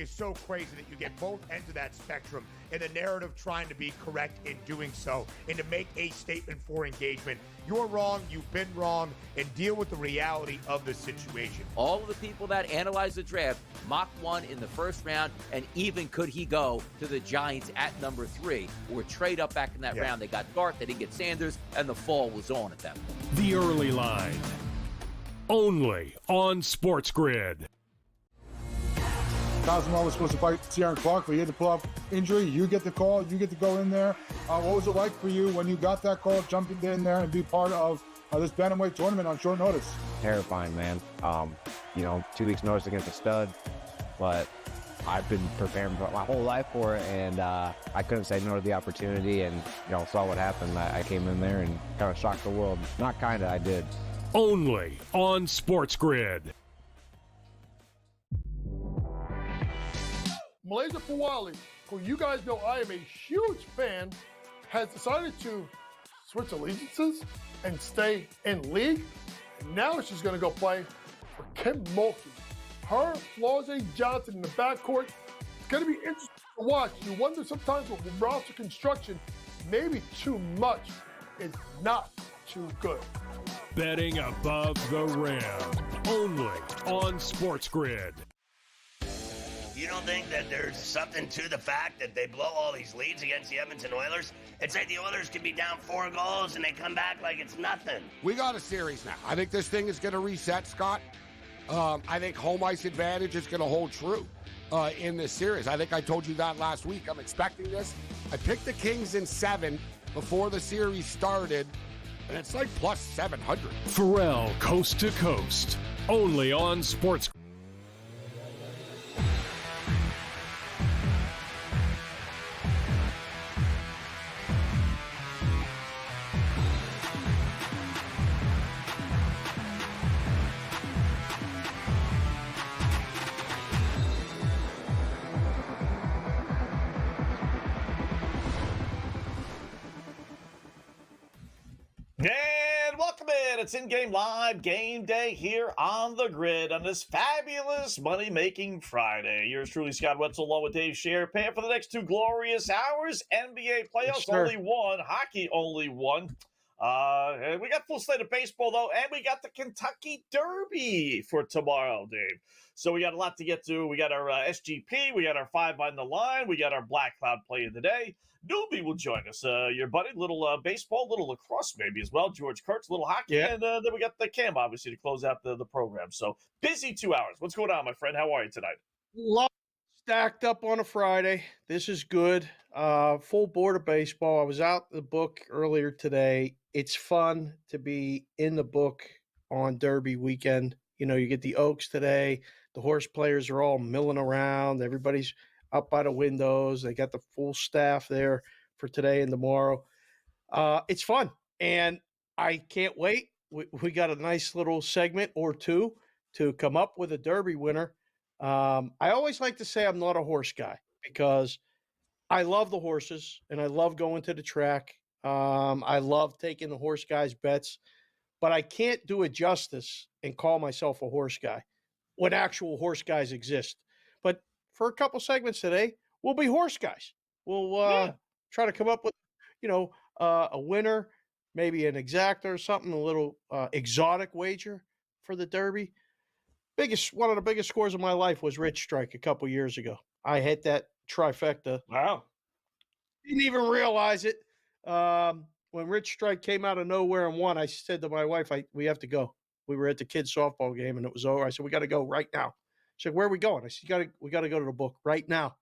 is so crazy that you get both ends of that spectrum and the narrative trying to be correct in doing so and to make a statement for engagement. You're wrong, you've been wrong, and deal with the reality of the situation. All of the people that analyzed the draft mocked one in the first round, and even could he go to the Giants at number 3 or trade up back in that round. They got Dart, they didn't get Sanders, and the fall was on at that point. The Early Line, only on SportsGrid. Cosmo was supposed to fight Ciaran Clark, but he had the pull-off injury. You get the call. You get to go in there. What was it like for you when you got that call, jumping in there and be part of this bantamweight tournament on short notice? Terrifying, man. 2 weeks notice against a stud, but I've been preparing for my whole life for it, and I couldn't say no to the opportunity, and saw what happened. I came in there and kind of shocked the world. Not kind of, I did. Only on SportsGrid. Malaysia Fawali, who you guys know I am a huge fan, has decided to switch allegiances and stay in league. And now she's going to go play for Kim Mulkey. Her, Flau'jae Johnson in the backcourt. It's going to be interesting to watch. You wonder sometimes with roster construction, maybe too much is not too good. Betting above the rim. Only on SportsGrid. You don't think that there's something to the fact that they blow all these leads against the Edmonton Oilers? It's like the Oilers can be down 4 goals and they come back like it's nothing. We got a series now. I think this thing is going to reset, Scott. I think home ice advantage is going to hold true in this series. I think I told you that last week. I'm expecting this. I picked the Kings in 7 before the series started, and it's like plus 700. Pharrell Coast to Coast. Only on SportsGrid. And welcome in. It's in-game live game day here on the grid on this fabulous money-making Friday. Yours truly, Scott Wetzel, along with Dave Sharapan for the next 2 glorious hours. NBA playoffs, only one. Hockey, only one. And we got full slate of baseball, though, and we got the Kentucky Derby for tomorrow, Dave. So we got a lot to get to. We got our SGP. We got our 5 on the line. We got our Black Cloud play of the day. Newbie will join us. Your buddy, little baseball, little lacrosse maybe as well. George Kurtz, little hockey. Yeah. And then we got the Cam, obviously, to close out the program. So busy 2 hours. What's going on, my friend? How are you tonight? Lot stacked up on a Friday. This is good. Full board of baseball. I was out the book earlier today. It's fun to be in the book on Derby weekend. You get the Oaks today. The horse players are all milling around. Everybody's up by the windows. They got the full staff there for today and tomorrow. It's fun, and I can't wait. We got a nice little segment or two to come up with a Derby winner. I always like to say I'm not a horse guy because I love the horses, and I love going to the track. I love taking the horse guys' bets, but I can't do it justice and call myself a horse guy when actual horse guys exist. But for a couple segments today, we'll be horse guys. We'll try to come up with, a winner, maybe an exacta or something, a little exotic wager for the Derby. One of the biggest scores of my life was Rich Strike a couple years ago. I hit that trifecta. Wow. Didn't even realize it. When Rich Strike came out of nowhere and won, I said to my wife, we have to go. We were at the kids' softball game, and it was over. I said, we got to go right now. She said, where are we going? I said, we got to go to the book right now.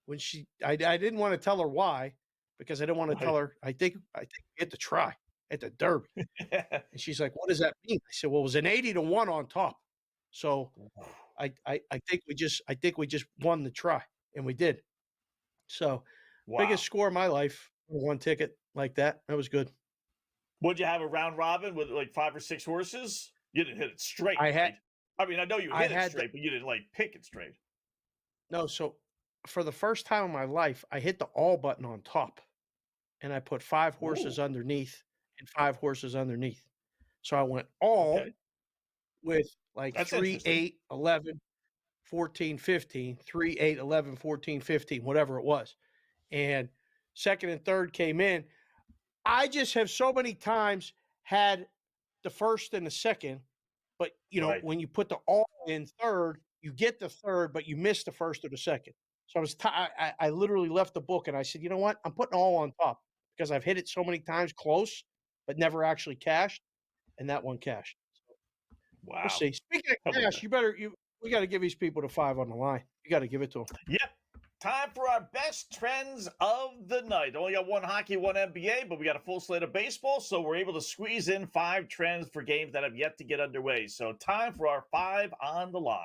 When I didn't want to tell her why, because I didn't want to tell her, I think we get to try at the Derby. And she's like, what does that mean? I said, well, it was an 80-1 on top. So I think we just won the try, and we did. So biggest score of my life, one ticket like that. That was good. Would you have a round robin with like 5 or 6 horses? You didn't hit it straight. I know you hit it straight, but you didn't pick it straight. No, so for the first time in my life, I hit the all button on top, and I put 5 horses underneath and 5 horses underneath. So I went all with like 3, 8, 11. 14-15, 3-8, 11, 14, 15, whatever it was. And second and third came in. I just have so many times had the first and the second, but Right. when you put the all in third, you get the third, but you miss the first or the second. So I literally left the book and I said, you know what? I'm putting all on top because I've hit it so many times close, but never actually cashed, and that one cashed. Wow. We'll see. Speaking of cash, we got to give these people the 5 on the line. You got to give it to them. Yep. Time for our best trends of the night. Only got one hockey, one NBA, but we got a full slate of baseball, so we're able to squeeze in 5 trends for games that have yet to get underway. So time for our 5 on the line.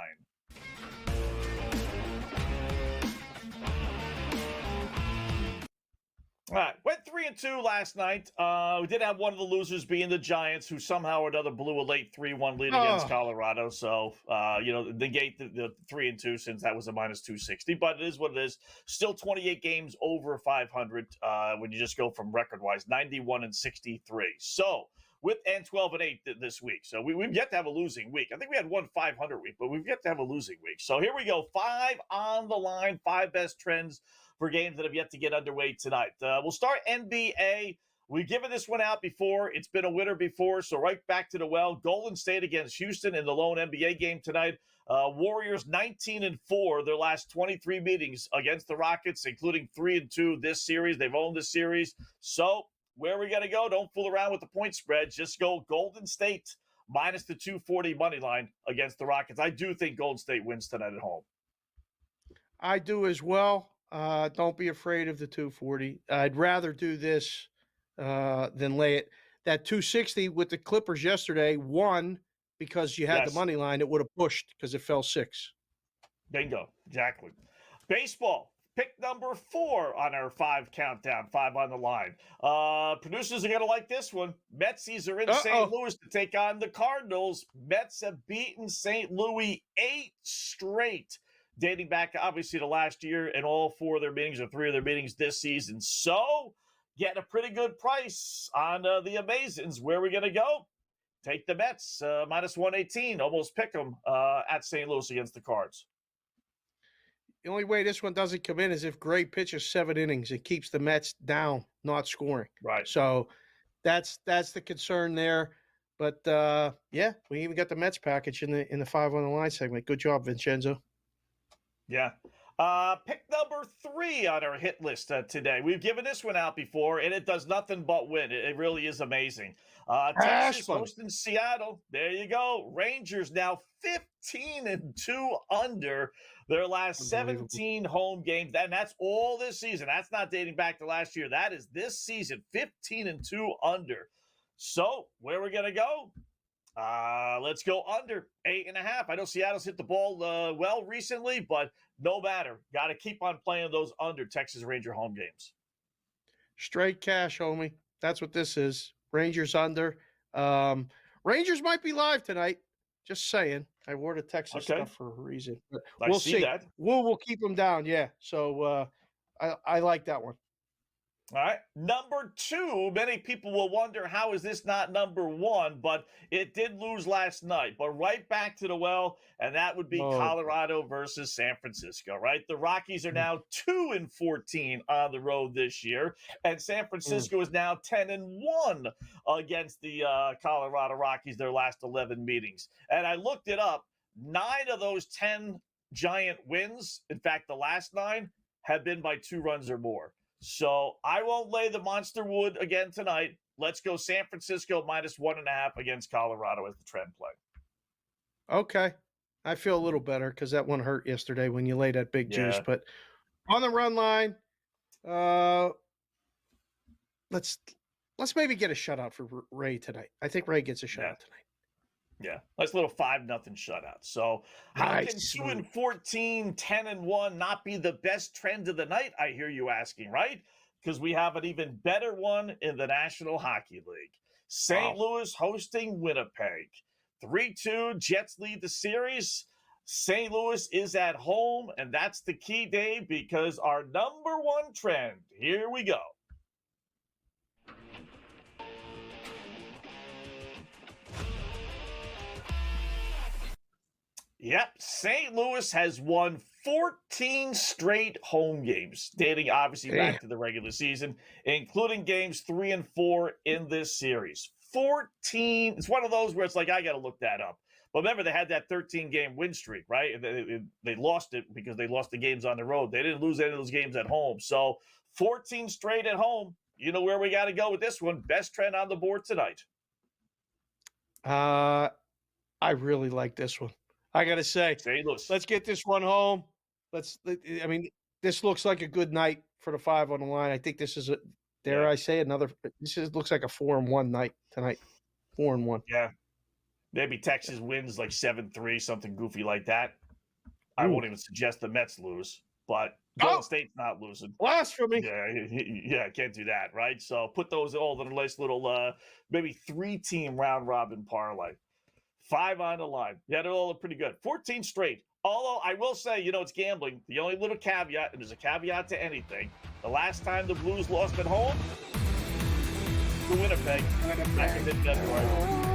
All right, went 3-2 last night. We did have one of the losers being the Giants, who somehow or another blew a late 3-1 lead against Colorado. So, negate the 3-2 since that was a minus 260. But it is what it is. Still 28 games over 500 when you just go from record-wise, 91-63. So, and 12-8 this week. So we've yet to have a losing week. I think we had one 500 week, but we've yet to have a losing week. So here we go. 5 on the line, 5 best trends for games that have yet to get underway tonight. We'll start NBA. We've given this one out before. It's been a winner before, so right back to the well. Golden State against Houston in the lone NBA game tonight. Warriors 19-4 their last 23 meetings against the Rockets, including 3-2 this series. They've owned this series. So where are we going to go? Don't fool around with the point spread. Just go Golden State minus the 240 money line against the Rockets. I do think Golden State wins tonight at home. I do as well. Don't be afraid of the 240. I'd rather do this than lay it. That 260 with the Clippers yesterday won because you had the money line. It would have pushed because it fell 6. Bingo. Exactly. Baseball. Pick number 4 on our 5 countdown, 5 on the line. Producers are going to like this one. Metsies are in St. Louis to take on the Cardinals. Mets have beaten St. Louis 8 straight, dating back, obviously, to last year and all 4 of their meetings or 3 of their meetings this season. So, getting a pretty good price on the Amazons. Where are we going to go? Take the Mets, minus 118. Almost pick them at St. Louis against the Cards. The only way this one doesn't come in is if Gray pitches 7 innings. It keeps the Mets down, not scoring. Right. So that's the concern there. But, we even got the Mets package in the 5 on the line segment. Good job, Vincenzo. Yeah. Pick number 3 on our hit list today. We've given this one out before, and it does nothing but win. It really is amazing. Texas hosting Seattle. There you go. Rangers now 15-2 under their last 17 home games. And that's all this season. That's not dating back to last year. That is this season, 15-2 under. So where are we going to go? Let's go under 8.5. I know Seattle's hit the ball well recently, but no matter. Got to keep on playing those under Texas Ranger home games. Straight cash, homie. That's what this is. Rangers under. Rangers might be live tonight. Just saying. I wore the Texas stuff for a reason. But we'll see. That. We'll keep them down, yeah. So I like that one. All right. Number 2, many people will wonder, how is this not number 1? But it did lose last night. But right back to the well, and that would be Colorado versus San Francisco, right? The Rockies are now 2-14 on the road this year, and San Francisco is now 10-1 against the Colorado Rockies, their last 11 meetings. And I looked it up. 9 of those 10 Giant wins, in fact, the last 9, have been by 2 runs or more. So I won't lay the monster wood again tonight. Let's go San Francisco minus 1.5 against Colorado as the trend play. Okay. I feel a little better because that one hurt yesterday when you laid that big juice. But on the run line, let's maybe get a shutout for Ray tonight. I think Ray gets a shutout tonight. Yeah, nice little 5-0 shutout. So how can 2-14, 10-1 not be the best trend of the night? I hear you asking, right? Because we have an even better one in the National Hockey League. St. Louis hosting Winnipeg. 3-2, Jets lead the series. St. Louis is at home, and that's the key, Dave, because our number 1 trend, here we go. Yep, St. Louis has won 14 straight home games, dating obviously back to the regular season, including games 3 and 4 in this series. 14. It's one of those where it's like, I got to look that up. But remember, they had that 13-game win streak, right? And they lost it because they lost the games on the road. They didn't lose any of those games at home. So 14 straight at home. You know where we got to go with this one. Best trend on the board tonight. I really like this one. I got to say, St. Louis. Let's get this one home. I mean, this looks like a good night for the 5 on the line. I think this is I say looks like a 4-1 night tonight. 4-1. Yeah. Maybe Texas wins like 7-3, something goofy like that. I won't even suggest the Mets lose, but Golden State's not losing. Blasphemy. Yeah, can't do that, right? So put those all in a nice little, maybe 3-team round robin parlay. 5 on the line. Yeah, they're all pretty good. 14 straight. Although I will say, it's gambling. The only little caveat, and there's a caveat to anything, the last time the Blues lost at home, to Winnipeg. Back in mid-February.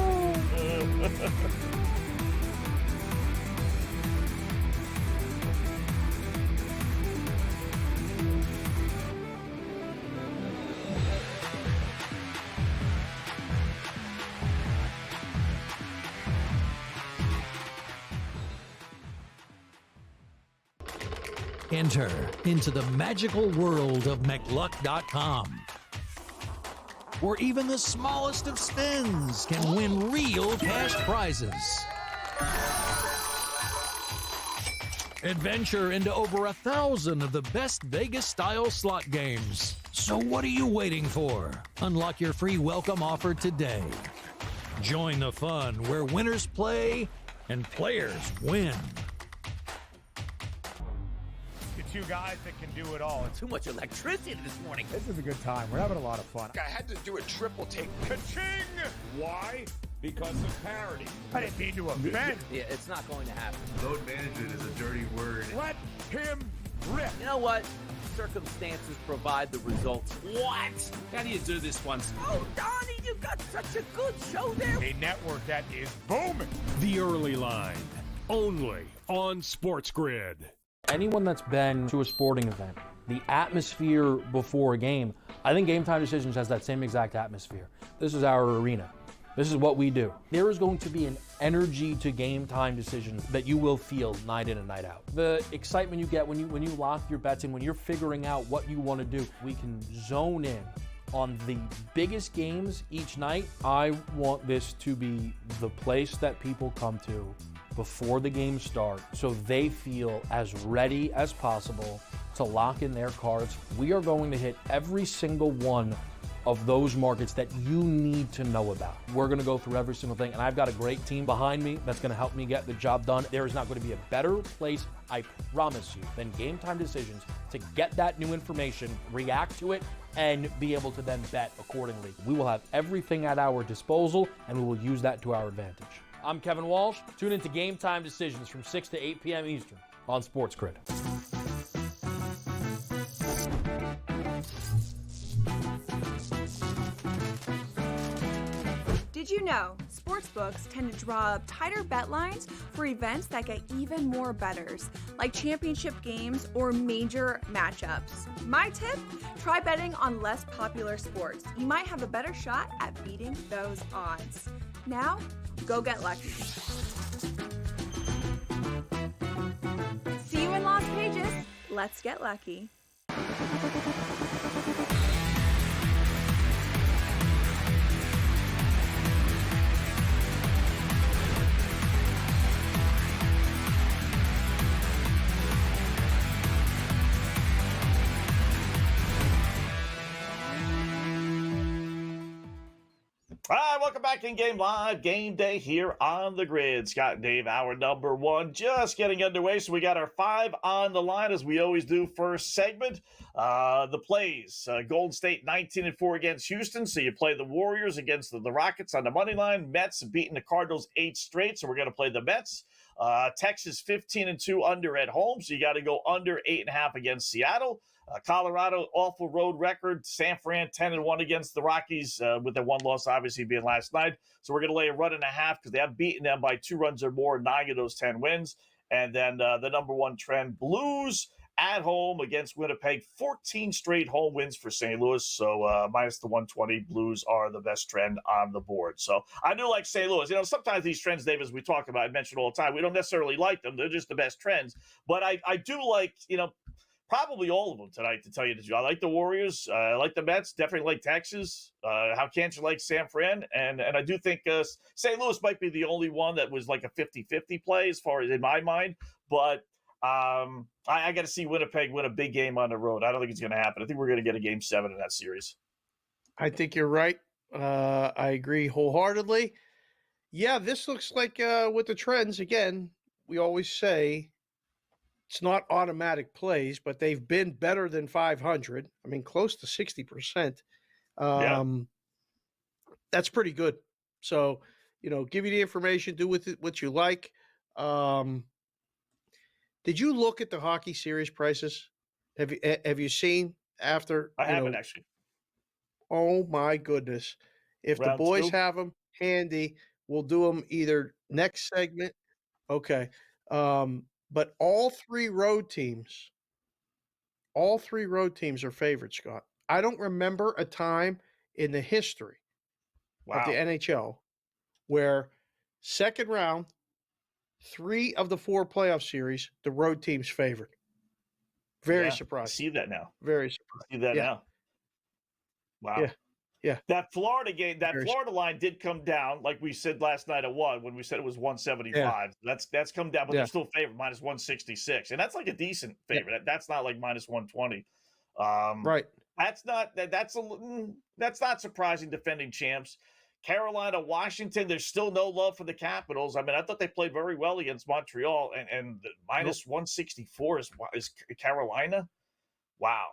Enter into the magical world of McLuck.com, where even the smallest of spins can win real cash prizes. Adventure into over 1,000 of the best Vegas-style slot games. So what are you waiting for? Unlock your free welcome offer today. Join the fun where winners play and players win. Two guys that can do it all. It's Too much electricity this morning. This is a good time. We're having a lot of fun. I had to do a triple take. Ka-ching! Why? Because of parity. I didn't mean to offend. Yeah, it's not going to happen. Load management is a dirty word. Let him rip. You know what? Circumstances provide the results. What? How do you do this once? Oh, Donnie, you got such a good show there. A network that is booming. The Early Line, only on SportsGrid. Anyone that's been to a sporting event, the atmosphere before a game, I think Game Time Decisions has that same exact atmosphere. This is our arena. This is what we do. There is going to be an energy to Game Time Decisions that you will feel night in and night out. The excitement you get when you lock your bets in, when you're figuring out what you want to do, we can zone in on the biggest games each night. I want this to be the place that people come to before the games start so they feel as ready as possible to lock in their cards. We are going to hit every single one of those markets that you need to know about. We're going to go through every single thing, and I've got a great team behind me that's going to help me get the job done. There is not going to be a better place, I promise you, than Game Time Decisions to get that new information, react to it, and be able to then bet accordingly. We will have everything at our disposal, and we will use that to our advantage. I'm Kevin Walsh. Tune into Game Time Decisions from 6 to 8 p.m. Eastern on SportsGrid. Did you know sportsbooks tend to draw up tighter bet lines for events that get even more bettors, like championship games or major matchups? My tip, try betting on less popular sports. You might have a better shot at beating those odds. Now, go get lucky. See you in Las Vegas. Let's get lucky. All right, welcome back in Game Live, Game Day here on the grid. Scott and Dave, hour number 1, just getting underway. So we got our 5 on the line, as we always do, first segment. The plays, Golden State 19-4 against Houston. So you play the Warriors against the Rockets on the money line. Mets beating the Cardinals 8 straight, so we're going to play the Mets. Texas 15-2 under at home, so you got to go under 8.5 against Seattle. Colorado, awful road record. San Fran 10-1 against the Rockies, with their one loss obviously being last last night. So we're going to lay a run and a half because they have beaten them by 2 runs or more in 9 of those 10 wins. And then the number one trend, Blues at home against Winnipeg, 14 straight home wins for St. Louis. So minus the 120, Blues are the best trend on the board. So I do like St. Louis. Sometimes these trends, Dave, as we talk about, I mention all the time, we don't necessarily like them. They're just the best trends. But I do like, probably all of them tonight, to tell you the truth. I like the Warriors. I like the Mets. Definitely like Texas. How can't you like San Fran? And I do think St. Louis might be the only one that was like a 50-50 play as far as in my mind. But I got to see Winnipeg win a big game on the road. I don't think it's going to happen. I think we're going to get a Game 7 in that series. I think you're right. I agree wholeheartedly. Yeah, this looks like with the trends, again, we always say it's not automatic plays, but they've been better than 500. I mean, close to 60%. That's pretty good. So, give you the information, do with it what you like. Did you look at the hockey series prices? Have you seen after? I haven't actually. Oh my goodness! If Round the boys 2? have them handy, we'll do them either next segment. Okay, but all three road teams are favorites, Scott. I don't remember a time in the history of the NHL where second round, 3 of the 4 playoff series, the road team's favored. Very surprised. See that now. Very surprised. See that now. Wow. Yeah. That Florida game, Florida line did come down, like we said last night at 1 when we said it was 175. That's come down, but they're still favored minus 166, and that's like a decent favorite. That's not like minus 120. Right. That's not surprising. Defending champs. Carolina, Washington, there's still no love for the Capitals. I mean, I thought they played very well against Montreal, and minus 164 is Carolina. Wow.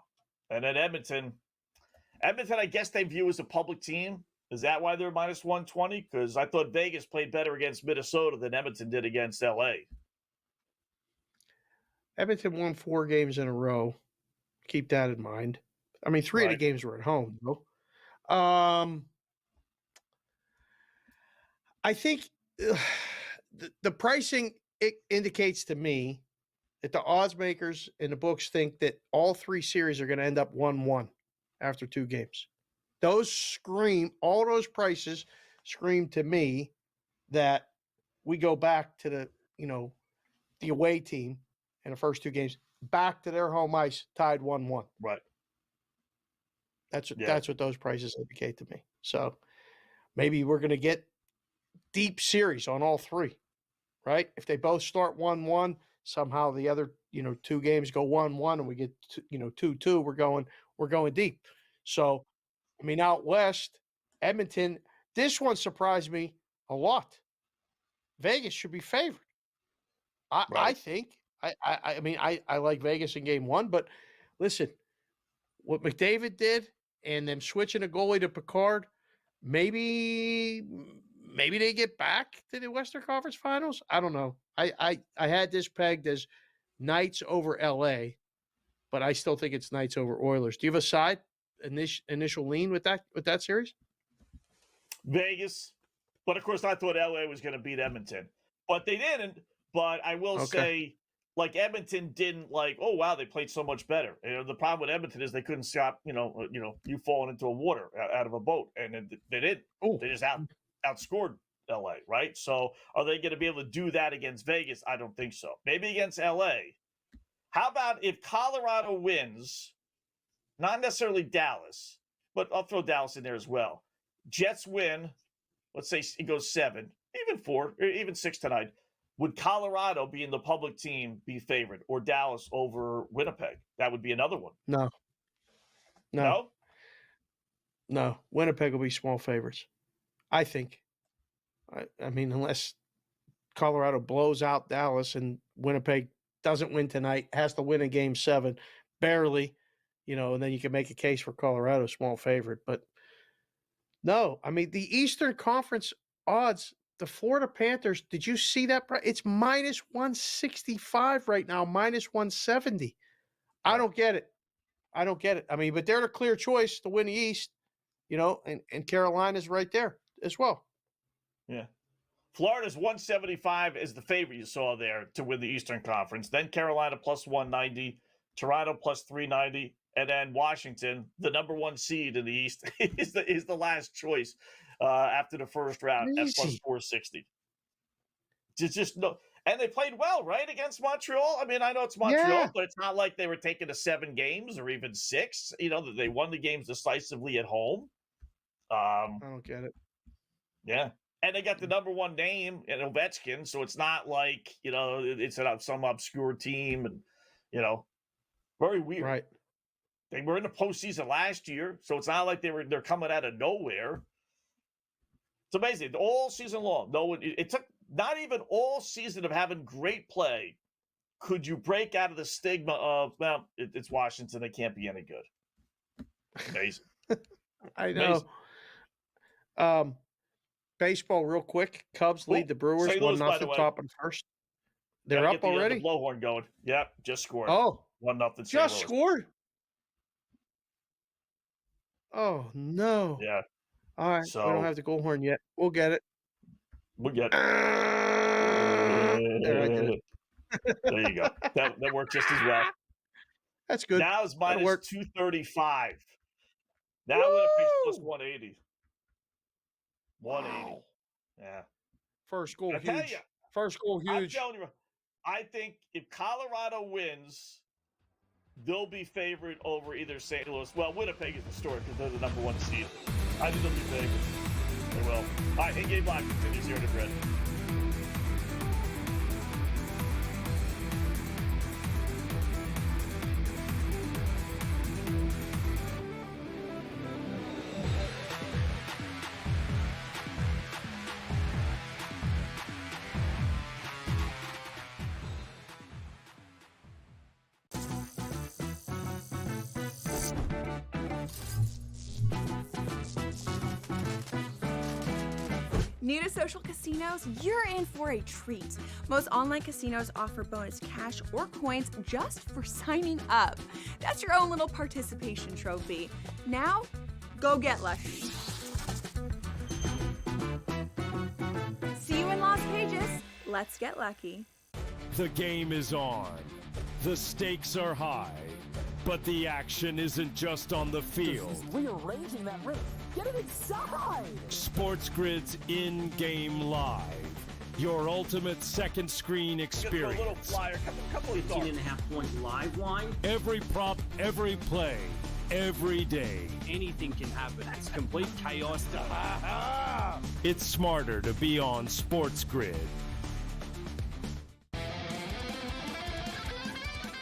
And then Edmonton, I guess they view as a public team. Is that why they're minus 120? Because I thought Vegas played better against Minnesota than Edmonton did against L.A. Edmonton won 4 games in a row. Keep that in mind. I mean, 3 of the games were at home, though. I think the pricing, it indicates to me that the odds makers in the books think that all 3 series are going to end up 1-1 after 2 games. All those prices scream to me that we go back to the away team in the first 2 games, back to their home ice, tied 1-1. Right. That's what those prices indicate to me. So maybe we're going to get deep series on all 3, right? If they both start 1-1, somehow the other 2 games go 1-1, and we get 2-2. We're going deep. So, I mean, out west, Edmonton. This one surprised me a lot. Vegas should be favored. I think. I mean, I like Vegas in game 1, but listen, what McDavid did and them switching a goalie to Picard, maybe they get back to the Western Conference Finals. I don't know. I had this pegged as Knights over LA, but I still think it's Knights over Oilers. Do you have a side initial lean with that series? Vegas, but of course I thought LA was going to beat Edmonton, but they didn't. But I will say, like, Edmonton didn't oh wow, they played so much better. The problem with Edmonton is they couldn't stop you falling into a water out of a boat, and they didn't. They just outscored LA, right? So are they going to be able to do that against Vegas? I don't think so. Maybe against LA. How about if Colorado wins, not necessarily Dallas, but I'll throw Dallas in there as well. Jets win, let's say it goes 7, even 4, or even 6 tonight. Would Colorado, being the public team, be favored, or Dallas over Winnipeg? That would be another one. No. Winnipeg will be small favorites, I think. I mean, unless Colorado blows out Dallas and Winnipeg doesn't win tonight, has to win in game 7, barely, and then you can make a case for Colorado, small favorite. But no, I mean, the Eastern Conference odds, the Florida Panthers, did you see that? It's minus 165 right now, minus 170. I don't get it. I mean, but they're the clear choice to win the East, and Carolina's right there. as well. Yeah. Florida's 175 is the favorite you saw there to win the Eastern Conference. Then Carolina plus 190, Toronto plus 390, and then Washington, the number one seed in the East, is the last choice after the first round at plus 460. Just no, and they played well, right, against Montreal. I mean, I know it's Montreal, but it's not like they were taking to 7 games or even 6. You know, that they won the games decisively at home. I don't get it. Yeah. And they got the number one name in Ovechkin, so it's not like, you know, it's some obscure team and, you know, very weird. Right. They were in the postseason last year, so it's not like they're coming out of nowhere. It's amazing. All season long, it took not even all season of having great play could you break out of the stigma of, well, it's Washington, they can't be any good. Amazing. I know. Amazing. Baseball, real quick. Cubs lead the Brewers 1-0 top and first. They're up already. The blowhorn going. Yep, just scored. Oh, 1-0. just scored. Oh no. Yeah. All right. So, we don't have the goal horn yet. We'll get it. We'll get it. There, I did it. There you go. That worked just as well. That's good. Now it's minus 235. Now Winnipeg's plus 180. 180. Wow. Yeah. First goal huge. Tell you, First goal huge. I'm telling you, I think if Colorado wins, they'll be favored over either St. Louis. Well, Winnipeg is the story because they're the number one seed. I think they'll be favored. They will. All right, in-game live continues here in the grid. New to social casinos? You're in for a treat. Most online casinos offer bonus cash or coins just for signing up. That's your own little participation trophy. Now, go get lucky. See you in Las Vegas. Let's get lucky. The game is on. The stakes are high. But the action isn't just on the field. He's rearranging that ring. Get it inside! SportsGrid's in-game live. Your ultimate second screen experience. A little flyer, couple of 18.5-point live line. Every prop, every play, every day. Anything can happen. It's complete chaos. It's smarter to be on SportsGrid.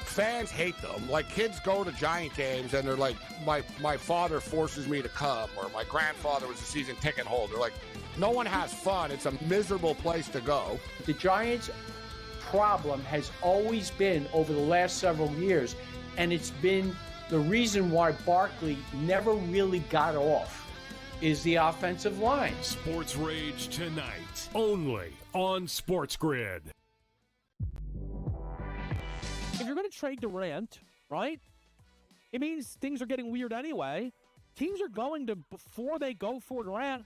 Fans hate them. Like, kids go to Giant games and they're like, my father forces me to come, or my grandfather was a season ticket holder. Like, no one has fun. It's a miserable place to go. The Giants' problem has always been over the last several years, and it's been the reason why Barkley never really got off, is the offensive line. Sports Rage tonight, only on SportsGrid. If you're going to trade Durant, right, it means things are getting weird anyway. Teams are going to, before they go for Durant,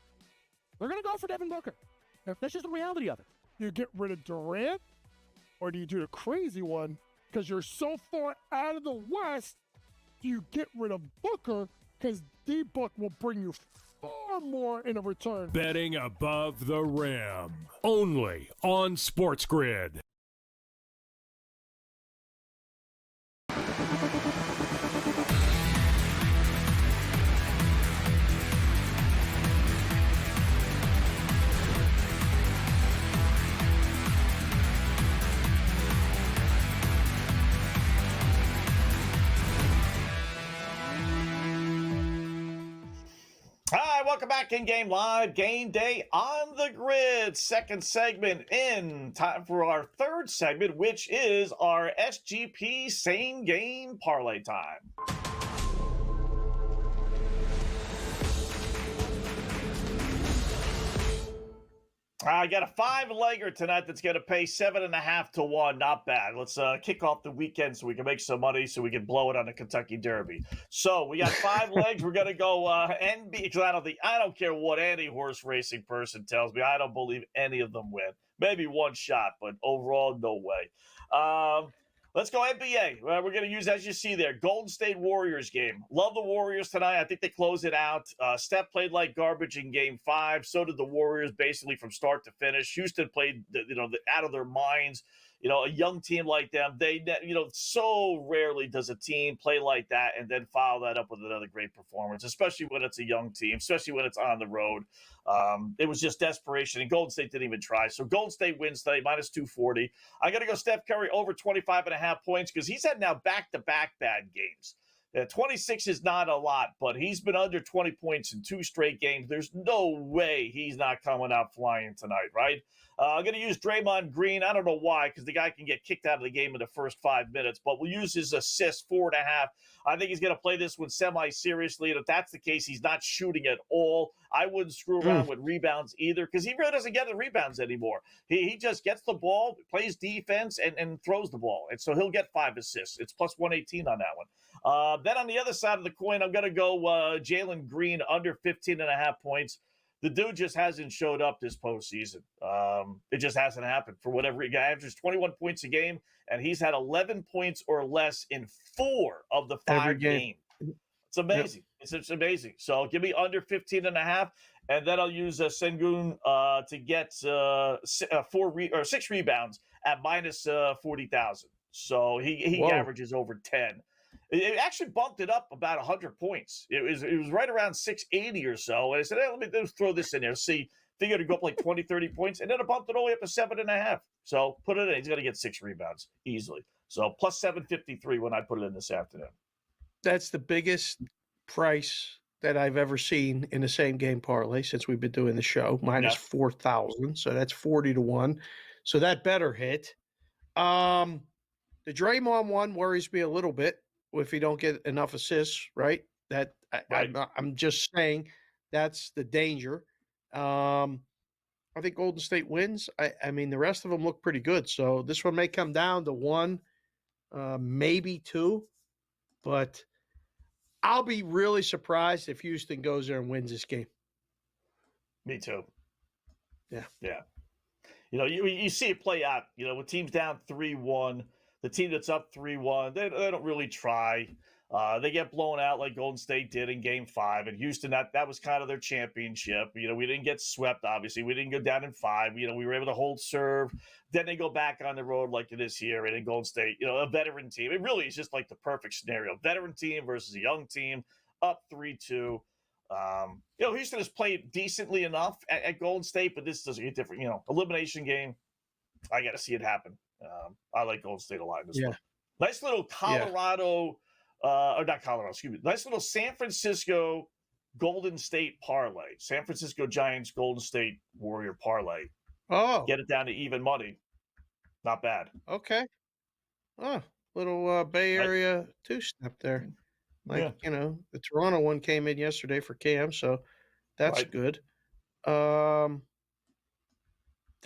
they're going to go for Devin Booker. That's just the reality of it. You get rid of Durant, or do you do the crazy one? Because you're so far out of the West, do you get rid of Booker? Because D-Book will bring you far more in a return. Betting above the rim, only on SportsGrid. Hi, welcome back in Game Live, Game Day on the Grid. Second segment in. Time for our third segment, which is our SGP Same Game Parlay Time. I got a 5-legger tonight that's going to pay 7.5 to 1. Not bad. Let's kick off the weekend so we can make some money so we can blow it on the Kentucky Derby. So we got 5 legs. We're going to go NB. I don't care what any horse racing person tells me. I don't believe any of them win. Maybe one shot, but overall, no way. Let's go NBA. We're going to use, as you see there, Golden State Warriors game. Love the Warriors tonight. I think they close it out. Steph played like garbage in Game 5. So did the Warriors, basically from start to finish. Houston played, out of their minds. A young team like them, so rarely does a team play like that and then follow that up with another great performance, especially when it's a young team, especially when it's on the road. It was just desperation, and Golden State didn't even try. So Golden State wins today, minus 240. I got to go Steph Curry over 25.5 points because he's had now back-to-back bad games. 26 is not a lot, but he's been under 20 points in 2 straight games. There's no way he's not coming out flying tonight, right? I'm going to use Draymond Green. I don't know why, because the guy can get kicked out of the game in the first 5 minutes, but we'll use his assist, 4.5. I think he's going to play this one semi-seriously, and if that's the case, he's not shooting at all. I wouldn't screw around with rebounds either, because he really doesn't get the rebounds anymore. He just gets the ball, plays defense, and throws the ball, and so he'll get 5 assists. It's plus 118 on that one. Then on the other side of the coin, I'm going to go Jalen Green under 15.5 points. The dude just hasn't showed up this postseason. It just hasn't happened for whatever. He averages 21 points a game, and he's had 11 points or less in 4 of the 5 games. It's amazing. Yep. It's amazing. So give me under 15.5, and then I'll use Sengun to get 6 rebounds at minus 40,000. So he averages over 10. It actually bumped it up about 100 points. It was right around 680 or so. And I said, hey, let me just throw this in there. See, figured it'd go up like 20, 30 points. And then it bumped it all the way up to 7.5. So put it in. He's going to get 6 rebounds easily. So plus 753 when I put it in this afternoon. That's the biggest price that I've ever seen in the same game parlay since we've been doing the show. Minus 4,000. So that's 40 to 1. So that better hit. The Draymond one worries me a little bit. If you don't get enough assists, right? I'm just saying that's the danger. I think Golden State wins. I mean, the rest of them look pretty good. So this one may come down to 1, maybe 2. But I'll be really surprised if Houston goes there and wins this game. Me too. Yeah. Yeah. You see it play out, with teams down 3-1. The team that's up 3-1, they don't really try. They get blown out like Golden State did in Game 5. And Houston, that was kind of their championship. We didn't get swept, obviously. We didn't go down in 5. We were able to hold serve. Then they go back on the road like it is here. And in Golden State, a veteran team. It really is just like the perfect scenario. Veteran team versus a young team, up 3-2. Houston has played decently enough at Golden State, but this doesn't get different. Elimination game, I got to see it happen. I like Golden State a lot in this one. Nice little Colorado, or not Colorado, excuse me. Nice little San Francisco Golden State parlay. San Francisco Giants Golden State Warrior parlay. Oh. Get it down to even money. Not bad. Okay. Oh, little Bay Area two-step there. The Toronto one came in yesterday for Cam, so that's good. That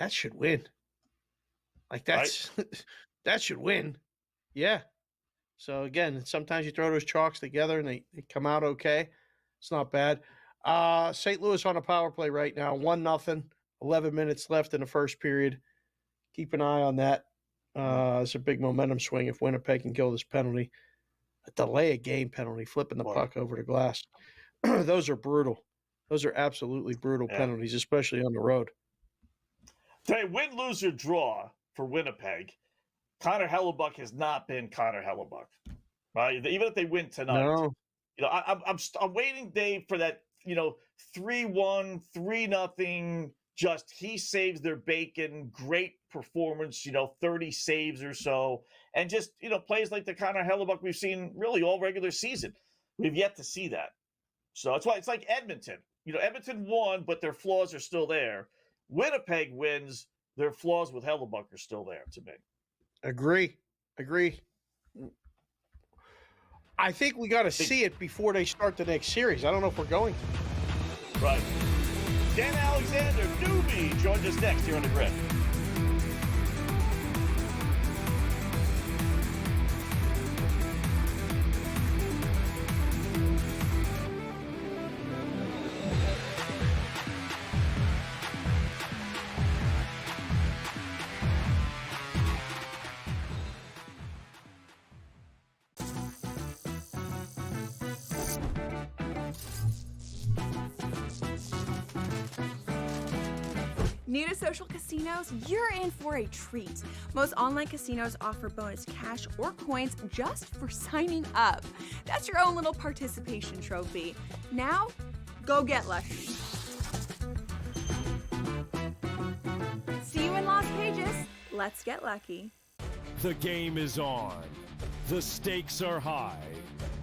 should win. That should win. Yeah. So again, sometimes you throw those chalks together and they come out okay. It's not bad. St. Louis on a power play right now, 1-0, 11 minutes left in the first period. Keep an eye on that. It's a big momentum swing if Winnipeg can kill this penalty. A delay a game penalty, flipping the puck over the glass. Those are brutal. Those are absolutely brutal penalties, especially on the road. Tell you, win, lose, or draw for Winnipeg, Connor Hellebuck has not been Connor Hellebuck. Right? Even if they win tonight. No. I'm waiting, Dave, for that, 3-1, 3-0, just he saves their bacon, great performance, 30 saves or so, and just, plays like the Connor Hellebuck we've seen really all regular season. We've yet to see that. So that's why it's like Edmonton. Edmonton won, but their flaws are still there. Winnipeg wins, their flaws with Hellebuck are still there to me. Agree. I think we got to see it before they start the next series. I don't know if we're going to. Right. Dan Alexander, newbie, joins us next here on the Grid. New to social casinos? You're in for a treat. Most online casinos offer bonus cash or coins just for signing up. That's your own little participation trophy. Now, go get lucky. See you in Las Vegas. Let's get lucky. The game is on. The stakes are high.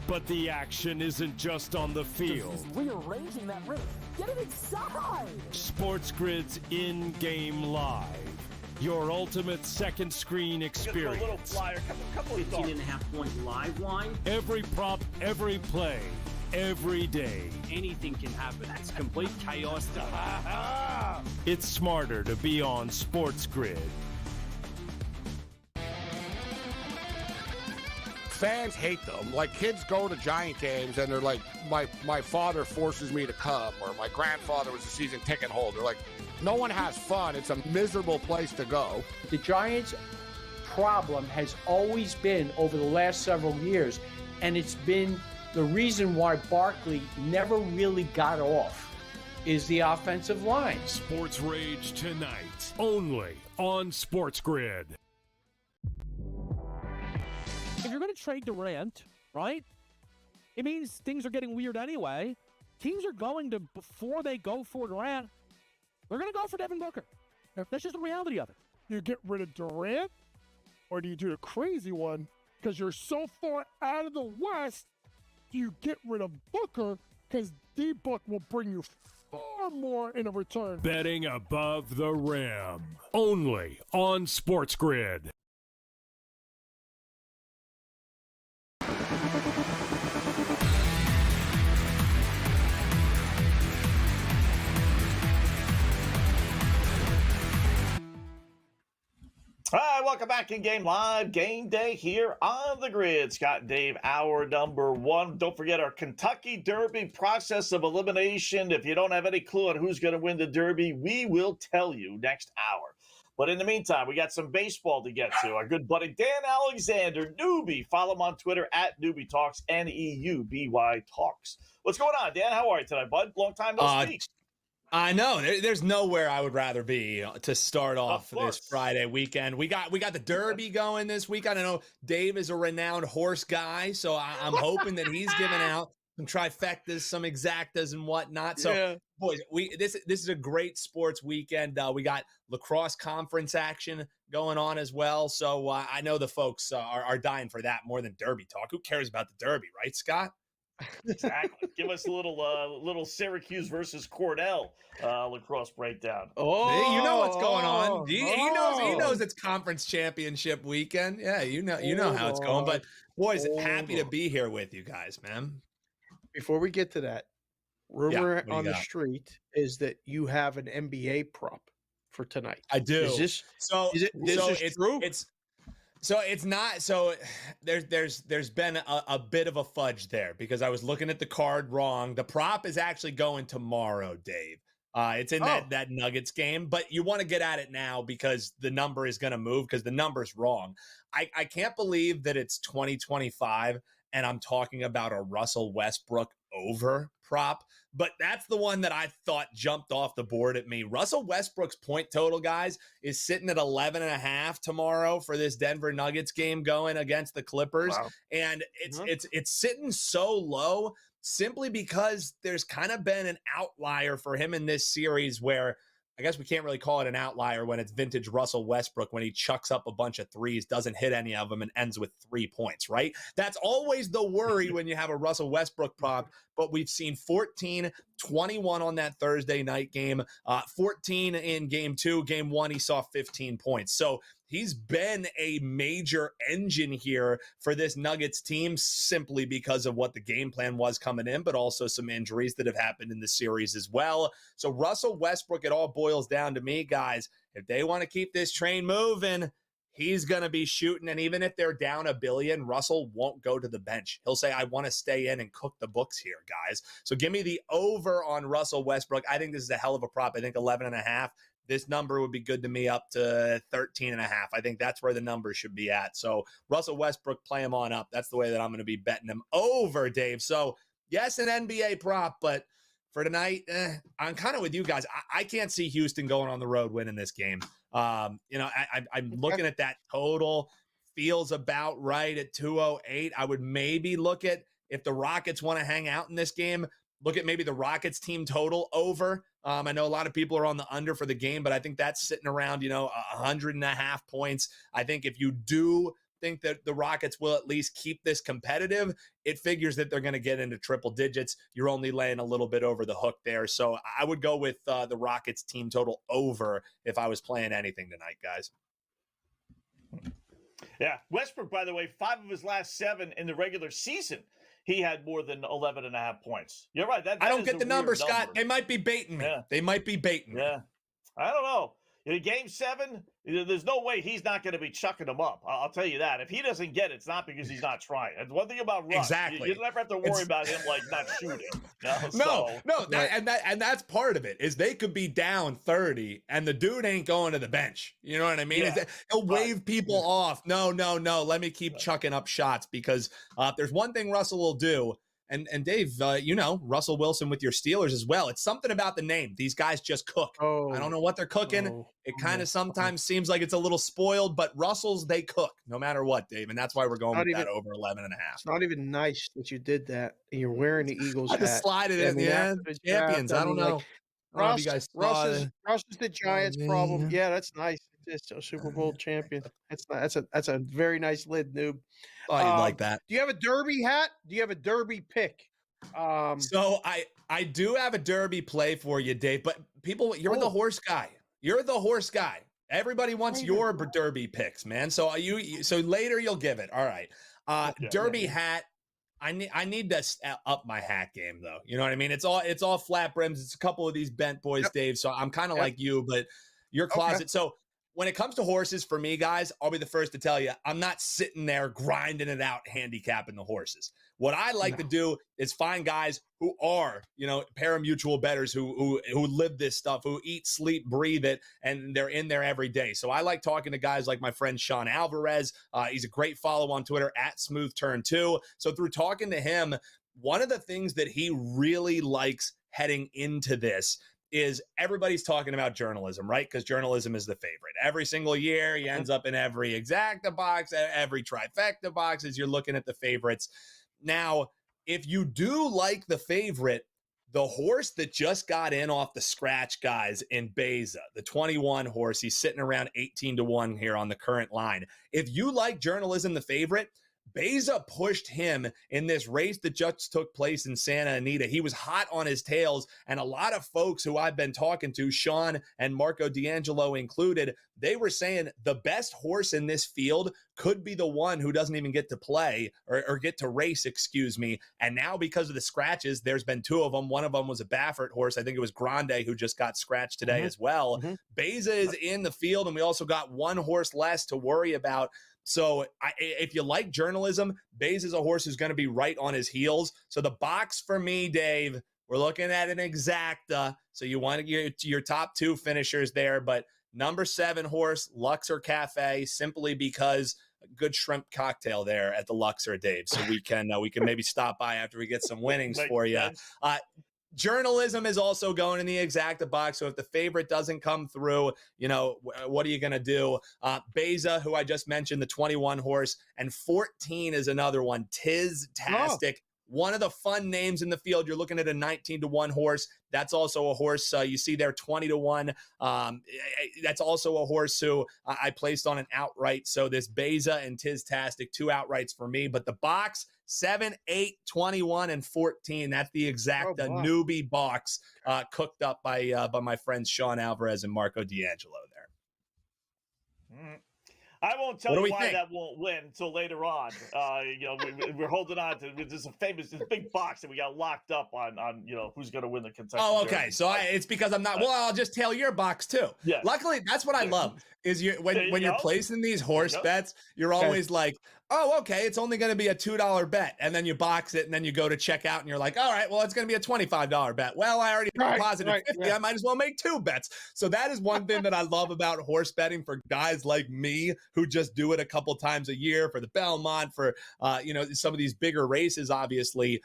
But the action isn't just on the field. Rearranging that roof. Get it inside! SportsGrid's in-game live. Your ultimate second screen experience. A little flyer, couple of thoughts. 18.5-point live line. Every prop, every play, every day. Anything can happen. It's complete chaos. It's smarter to be on SportsGrid. Fans hate them. Like, kids go to Giant games and they're like, my father forces me to come, or my grandfather was a season ticket holder. Like, no one has fun. It's a miserable place to go. The Giants' problem has always been over the last several years, and it's been the reason why Barkley never really got off, is the offensive line. Sports Rage tonight, only on SportsGrid. If you're going to trade Durant, right, it means things are getting weird anyway. Teams are going to, before they go for Durant, they're going to go for Devin Booker. That's just the reality of it. You get rid of Durant, or do you do the crazy one? Because you're so far out of the West, do you get rid of Booker? Because D-Book will bring you far more in a return. Betting above the rim, only on SportsGrid. All right, welcome back in Game Live. Game Day here on the Grid. Scott and Dave, hour number one. Don't forget our Kentucky Derby process of elimination. If you don't have any clue on who's going to win the Derby, we will tell you next hour. But in the meantime, we got some baseball to get to. Our good buddy Dan Alexander, newbie. Follow him on Twitter at Newbie Talks, Neuby Talks. What's going on, Dan? How are you tonight, bud? Long time no speak. I know. There's nowhere I would rather be to start off this Friday weekend. We got the Derby going this weekend. I know Dave is a renowned horse guy, so I'm hoping that he's giving out some trifectas, some exactas, and whatnot. So, yeah. Boys, this is a great sports weekend. We got lacrosse conference action going on as well. So I know the folks are dying for that more than Derby talk. Who cares about the Derby, right, Scott? Exactly. Give us a little Syracuse versus Cornell lacrosse breakdown. Oh, you know what's going on. He knows it's conference championship weekend. Yeah, you know how it's going. But boys, happy to be here with you guys, man. Before we get to that, rumor on the street is that you have an NBA prop for tonight. I do. Is this true? So it's not. So there's been a bit of a fudge there because I was looking at the card wrong. The prop is actually going tomorrow, Dave. It's in that Nuggets game, but you want to get at it now because the number is going to move because the number's wrong. I can't believe that it's 2025 and I'm talking about a Russell Westbrook over prop, but that's the one that I thought jumped off the board at me. Russell Westbrook's point total, guys, is sitting at 11.5 tomorrow for this Denver Nuggets game going against the Clippers. Wow. And it's sitting so low simply because there's kind of been an outlier for him in this series where I guess we can't really call it an outlier when it's vintage Russell Westbrook when he chucks up a bunch of threes, doesn't hit any of them, and ends with 3 points, right? That's always the worry when you have a Russell Westbrook prop, but we've seen 14 21 on that Thursday night game, 14 in game 2. Game 1, he saw 15 points. So he's been a major engine here for this Nuggets team simply because of what the game plan was coming in, but also some injuries that have happened in the series as well. So Russell Westbrook, it all boils down to me, guys. If they want to keep this train moving, he's going to be shooting. And even if they're down $1 billion, Russell won't go to the bench. He'll say, I want to stay in and cook the books here, guys. So give me the over on Russell Westbrook. I think this is a hell of a prop. I think 11.5. This number would be good to me up to 13.5. I think that's where the number should be at. So Russell Westbrook, play him on up. That's the way that I'm going to be betting him over, Dave. So yes, an NBA prop, but for tonight, I'm kind of with you guys. I can't see Houston going on the road winning this game. I'm looking at that total. Feels about right at 208. I would maybe look at, if the Rockets want to hang out in this game, look at maybe the Rockets team total over. I know a lot of people are on the under for the game, but I think that's sitting around, 100.5 points. I think if you do think that the Rockets will at least keep this competitive, it figures that they're going to get into triple digits. You're only laying a little bit over the hook there. So I would go with the Rockets team total over if I was playing anything tonight, guys. Yeah. Westbrook, by the way, 5 of his last 7 in the regular season, he had more than 11.5 points. You're right. That I don't is get a the number, weird Scott. They might be baiting me. Yeah. They might be baiting me. Yeah. I don't know. In game 7, there's no way he's not going to be chucking them up. I'll tell you that. If he doesn't get it, it's not because he's not trying. And one thing about Russ, exactly. you never have to worry about him like not shooting. And that's part of it, is they could be down 30 and the dude ain't going to the bench. You know what I mean? Yeah. He'll wave people off. No. Let me keep chucking up shots, because if there's one thing Russell will do. And Dave, Russell Wilson with your Steelers as well. It's something about the name. These guys just cook. I don't know what they're cooking. It kind of sometimes seems like it's a little spoiled, but Russells, they cook no matter what, Dave. And that's why we're going with that over 11.5. It's not even nice that you did that. And you're wearing the Eagles hat. I just slide it in the end. Champions. I don't know. Russ is the Giants' problem. Yeah, that's nice. It's a Super Bowl champion. That's a very nice lid, noob. Oh, you like that? Do you have a Derby hat? Do you have a Derby pick? So I do have a Derby play for you, Dave. But you're the horse guy. You're the horse guy. Everybody wants your Derby picks, man. So so later you'll give it. All right. Derby hat. I need to up my hat game, though. You know what I mean? It's all flat brims. It's a couple of these bent boys, Dave. So I'm kind of like you, but your closet. Okay. So when it comes to horses, for me, guys, I'll be the first to tell you, I'm not sitting there grinding it out, handicapping the horses. What I like to do is find guys who are, pari-mutuel bettors who live this stuff, who eat, sleep, breathe it, and they're in there every day. So I like talking to guys like my friend Sean Alvarez. He's a great follow on Twitter at SmoothTurn2. So through talking to him, one of the things that he really likes heading into this is everybody's talking about journalism, right? Because journalism is the favorite. Every single year, he ends up in every exacta box, every trifecta box as you're looking at the favorites. Now, if you do like the favorite, the horse that just got in off the scratch, guys, in Beza, the 21 horse, he's sitting around 18-1 here on the current line. If you like journalism, the favorite, Beza pushed him in this race that just took place in Santa Anita. He was hot on his tails, and a lot of folks who I've been talking to, Sean and Marco D'Angelo included, they were saying the best horse in this field could be the one who doesn't even get to play or get to race, excuse me. And now because of the scratches, there's been 2 of them. One of them was a Baffert horse. I think it was Grande who just got scratched today as well. Beza is in the field, and we also got 1 horse less to worry about. So if you like journalism, Beza is a horse who's going to be right on his heels. So the box for me, Dave, we're looking at an exacta. So you want to get your top 2 finishers there. But number 7 horse, Luxor Cafe, simply because a good shrimp cocktail there at the Luxor, Dave. So we can maybe stop by after we get some winnings for you. Journalism is also going in the exacta box. So if the favorite doesn't come through, what are you going to do? Beza, who I just mentioned, the 21 horse, and 14 is another one. Tiztastic. one of the fun names in the field. You're looking at a 19-1 horse. That's also a horse you see there 20-1. That's also a horse who I placed on an outright. So this Beza and Tiztastic, 2 outrights for me. But the box, 7, 8, 21, and 14. That's the exact newbie box cooked up by my friends Sean Alvarez and Marco D'Angelo there. I won't tell you why think? that won't win until later on. We're holding on to this big box that we got locked up on who's going to win the Kentucky. Oh, okay. Derby. So it's because I'm not. Well, I'll just tail your box too. Yes. Luckily, that's what I love. Is when you're placing these horse bets, you're always like, oh, okay, it's only going to be a $2 bet, and then you box it, and then you go to check out, and you're like, all right, well, it's going to be a $25 bet. Well, I already deposited 50. I might as well make 2 bets. So that is one thing that I love about horse betting for guys like me who just do it a couple times a year for the Belmont, for some of these bigger races. Obviously,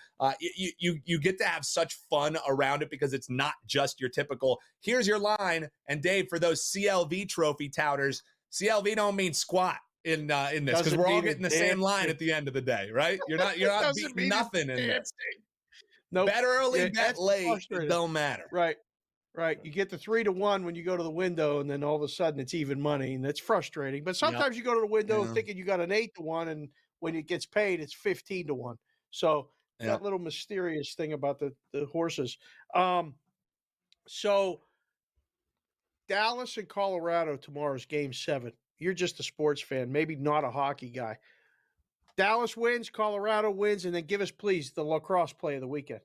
you get to have such fun around it because it's not just your typical. Here's your line, and Dave, for those CLV trophy touters, CLV don't mean squat in this because we're all getting the same line at the end of the day, right? You're not beating nothing in this. No, bet early, bet late, it don't matter. Right. You get the 3-1 when you go to the window, and then all of a sudden it's even money, and it's frustrating. But sometimes you go to the window thinking you got an 8-1, and when it gets paid, it's 15-1. So that little mysterious thing about the horses. So Dallas and Colorado tomorrow's Game 7. You're just a sports fan, maybe not a hockey guy. Dallas wins, Colorado wins, and then give us, please, the lacrosse play of the weekend.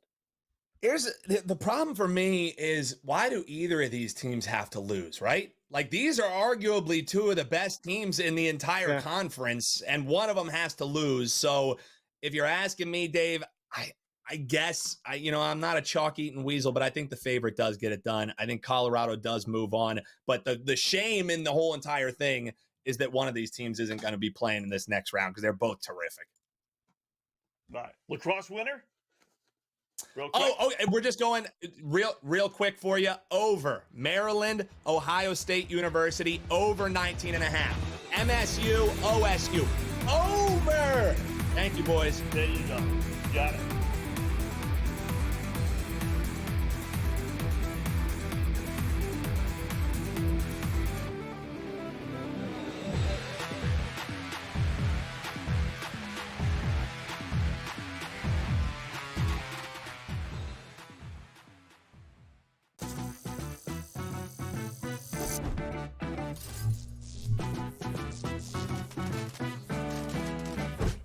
Here's the problem for me is, why do either of these teams have to lose, right? Like, these are arguably 2 of the best teams in the entire conference, and one of them has to lose. So if you're asking me, Dave, I guess I'm not a chalk-eating weasel, but I think the favorite does get it done. I think Colorado does move on. But the shame in the whole entire thing is that one of these teams isn't going to be playing in this next round because they're both terrific. All right. Lacrosse winner? Real quick. Okay. We're just going real quick for you. Over Maryland, Ohio State University, over 19.5. MSU, OSU, over. Thank you, boys. There you go. Got it.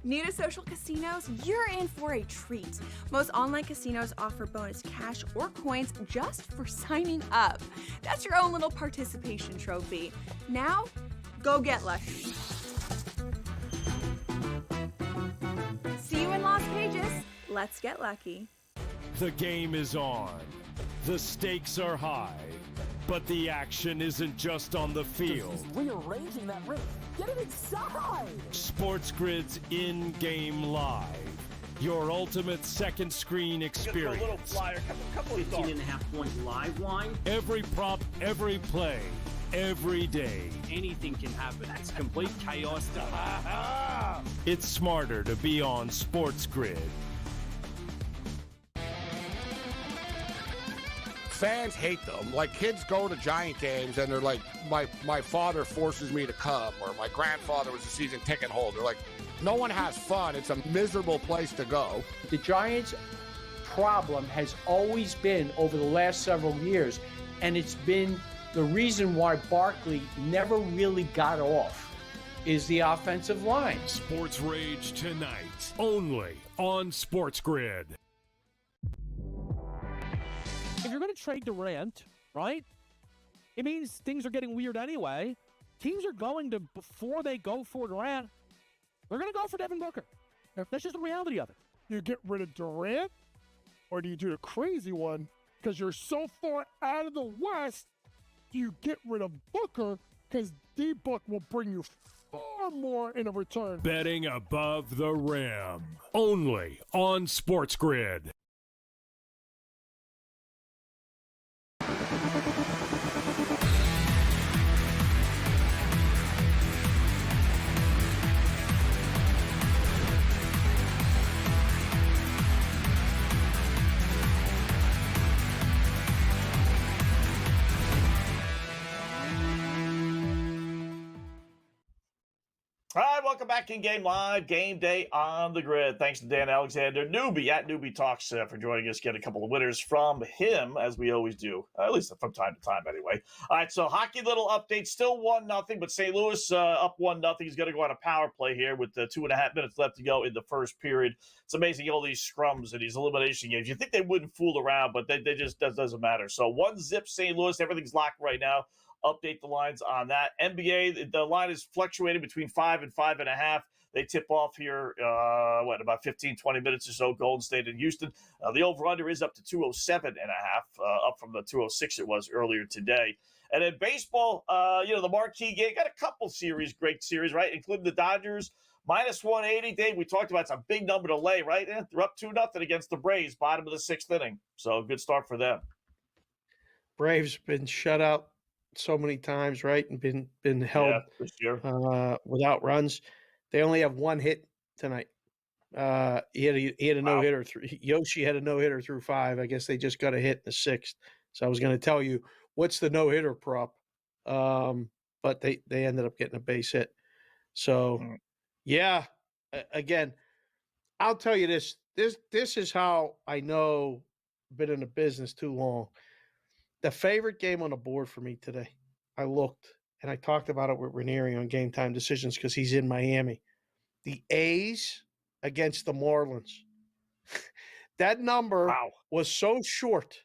New to social casinos? You're in for a treat. Most online casinos offer bonus cash or coins just for signing up. That's your own little participation trophy. Now, go get lucky. See you in Las Vegas. Let's get lucky. The game is on. The stakes are high. But the action isn't just on the field. He's rearranging that ring. Get it inside! SportsGrid's in-game live. Your ultimate second screen experience. A little flyer, couple of 18.5 point live line. Every prop, every play, every day. Anything can happen. That's complete chaos. It's smarter to be on SportsGrid. Fans hate them. Like, kids go to Giant games and they're like, my father forces me to come, or my grandfather was a season ticket holder. Like, no one has fun. It's a miserable place to go. The Giants' problem has always been, over the last several years, and it's been the reason why Barkley never really got off, is the offensive line. Sports Rage tonight, only on SportsGrid. If you're going to trade Durant, right, it means things are getting weird anyway. Teams are going to, before they go for Durant, they're going to go for Devin Booker. That's just the reality of it. You get rid of Durant, or do you do the crazy one? Because you're so far out of the West, you get rid of Booker, because D-Book will bring you far more in a return. Betting above the rim, only on SportsGrid. welcome back in Game Live, Game Day on the Grid. Thanks to Dan Alexander, Newbie at Newbie Talks for joining us. Get a couple of winners from him, as we always do, at least from time to time anyway. All right, so hockey little update, still 1-0, but St. Louis up 1-0. He's going to go on a power play here with 2.5 minutes left to go in the first period. It's amazing, all these scrums and these elimination games. You think they wouldn't fool around, but they just doesn't matter. So 1-0 St. Louis, everything's locked right now. Update the lines on that. NBA, the line is fluctuating between 5 and 5.5. They tip off here, about 15, 20 minutes or so, Golden State and Houston. The over-under is up to 207.5, up from the 206 it was earlier today. And in baseball, the marquee game, got a couple series, great series, right, including the Dodgers, minus 180. Dave, we talked about it's a big number to lay, right? They're up 2-0 against the Braves, bottom of the sixth inning. So good start for them. Braves been shut out so many times, right, and been held this year. Without runs. They only have one hit tonight. He had a no hitter. Yoshi had a no hitter through 5. I guess they just got a hit in the 6th. So I was going to tell you what's the no hitter prop, but they ended up getting a base hit. So again, I'll tell you this. This is how I know I've been in the business too long. The favorite game on the board for me today, I looked, and I talked about it with Ranieri on Game Time Decisions because he's in Miami. The A's against the Marlins. That number was so short.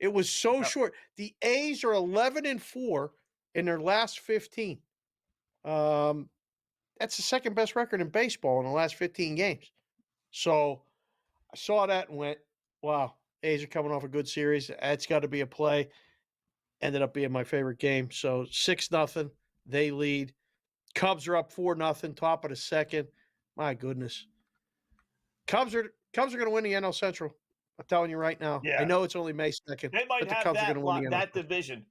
It was so short. The A's are 11-4 in their last 15. That's the second best record in baseball in the last 15 games. So I saw that and went, wow, A's are coming off a good series. That's got to be a play. Ended up being my favorite game. So 6-0, they lead. Cubs are up 4-0, top of the second. My goodness. Cubs are going to win the NL Central. I'm telling you right now. Yeah. I know it's only May 2nd, They might but the have Cubs are going to win the NL that division.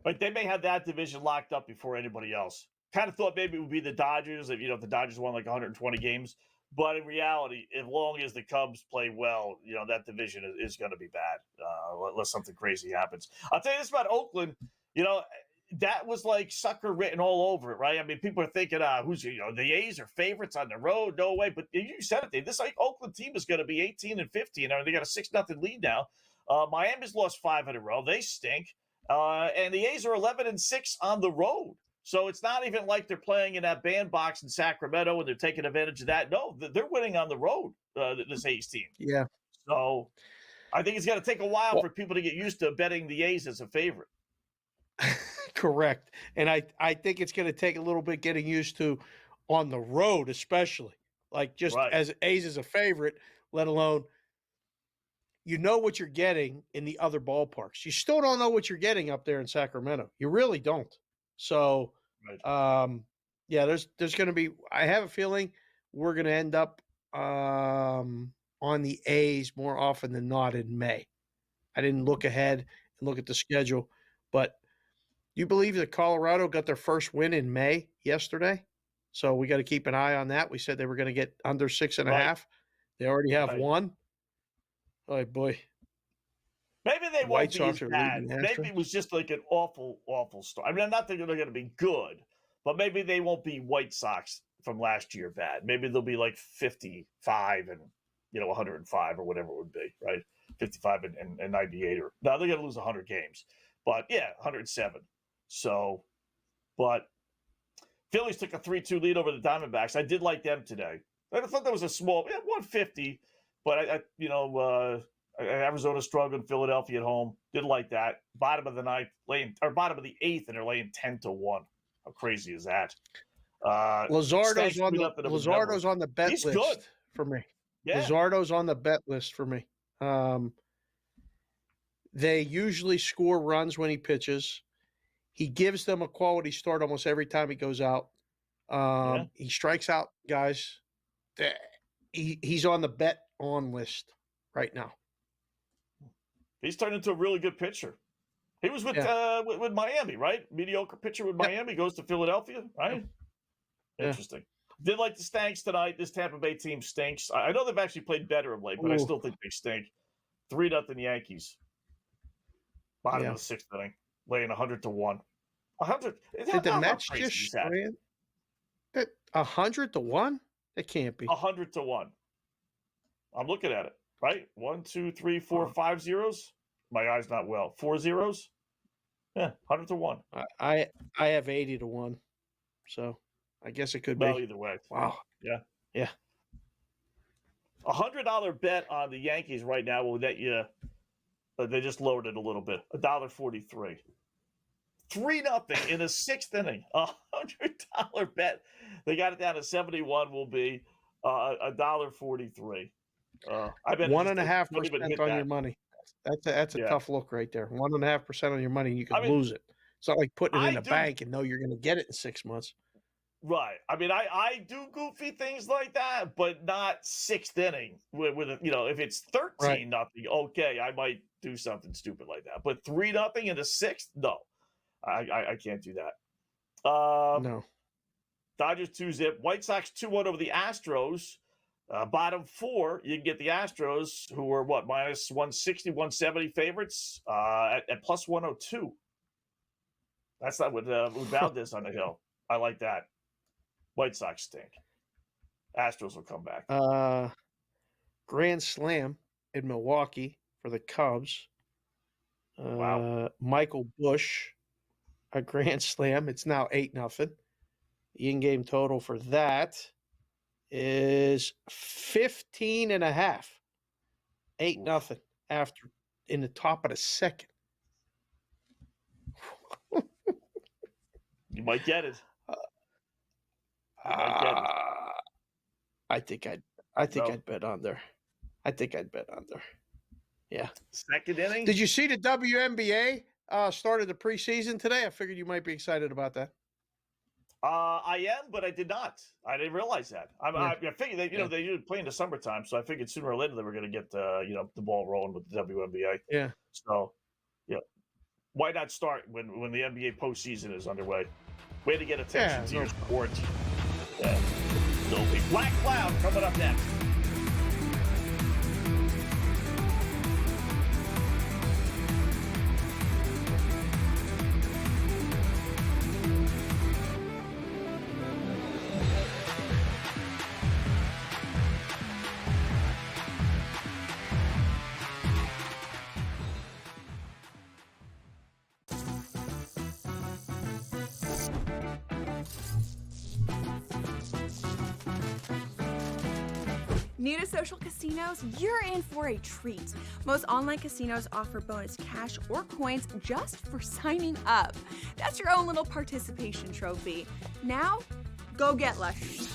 But they may have that division locked up before anybody else. Kind of thought maybe it would be the Dodgers if the Dodgers won like 120 games. But in reality, as long as the Cubs play well, that division is going to be bad unless something crazy happens. I'll tell you this about Oakland. That was like sucker written all over it, right? I mean, people are thinking, the A's are favorites on the road. No way. But you said it, Dave. This Oakland team is going to be 18-15. They got a 6-0 lead now. Miami's lost 5 in a row. They stink. And the A's are 11-6 on the road. So it's not even like they're playing in that bandbox in Sacramento and they're taking advantage of that. No, they're winning on the road, this A's team. Yeah. So I think it's going to take a while for people to get used to betting the A's as a favorite. Correct. And I think it's going to take a little bit getting used to on the road, especially. Like just as A's is a favorite, let alone you know what you're getting in the other ballparks. You still don't know what you're getting up there in Sacramento. You really don't. So, there's going to be – I have a feeling we're going to end up on the A's more often than not in May. I didn't look ahead and look at the schedule, but you believe that Colorado got their first win in May yesterday? So we got to keep an eye on that. We said they were going to get under 6.5. They already have one. Oh, boy. Maybe they won't be as bad. Maybe it was just like an awful, awful start. I mean, I'm not thinking they're going to be good, but maybe they won't be White Sox from last year bad. Maybe they'll be like 55 and 105 or whatever it would be, right? 55 and 98 or no, they're going to lose 100 games, but 107. So, but Phillies took a 3-2 lead over the Diamondbacks. I did like them today. I thought that was a small 150, but Arizona struggled, Philadelphia at home. Didn't like that. Bottom of the ninth, bottom of the 8th, and they're laying 10-1. How crazy is that? Luzardo's on the bet list good. For me. Yeah. Luzardo's on the bet list for me. They usually score runs when he pitches. He gives them a quality start almost every time he goes out. He strikes out guys. He's on the bet on list right now. He's turned into a really good pitcher. He was with Miami, right? Mediocre pitcher with Miami, goes to Philadelphia, right? Yeah. Interesting. Did like the Stanks tonight. This Tampa Bay team stinks. I know they've actually played better of late, but I still think they stink. 3-0 Yankees. Bottom of the 6th inning, laying 100-1. 100. Did the Mets just That 100 to 1? It can't be. 100 to 1. I'm looking at it, right? 1, 2, 3, 4, 5 zeros. My eye's not well. 4 zeros? Yeah, 100 to 1. I have 80 to 1. So I guess it could Well, be. either way. Wow. Yeah. Yeah. $100 bet on the Yankees right now will net you. They just lowered it a little bit. $1.43. 3-0 in the 6th inning. $100 bet. They got it down to 71. Will be $1.43. I bet 1.5% on your money. That's a tough look right there. 1.5% on your money, you can lose it. It's not like putting it in a bank and know you're going to get it in 6 months. Right. I mean, I do goofy things like that, but not 6th inning with if it's 13-0, okay, I might do something stupid like that. But 3-0 in the 6th, no, I can't do that. No. Dodgers 2-zip. White Sox 2-1 over the Astros. Bottom 4, you can get the Astros, who are minus 160, 170 favorites at plus 102. That's not what Valdez on the hill. I like that. White Sox stink. Astros will come back. Grand Slam in Milwaukee for the Cubs. Wow. Michael Busch, a Grand Slam. It's now 8-0. The in-game total for that is 15.5. 8-0 after in the top of the second. You might get it. I think I'd bet under. I think I'd bet under. Yeah. 2nd inning. Did you see the WNBA started the preseason today? I figured you might be excited about that. I am, but I did not. I didn't realize that. I figured they usually play in the summertime, so I figured sooner or later they were going to get the ball rolling with the WNBA. Yeah. So, why not start when the NBA postseason is underway? Way to get attention to your sport. Yeah. There'll be Black Cloud coming up next. New to social casinos? You're in for a treat. Most online casinos offer bonus cash or coins just for signing up. That's your own little participation trophy. Now, go get lucky.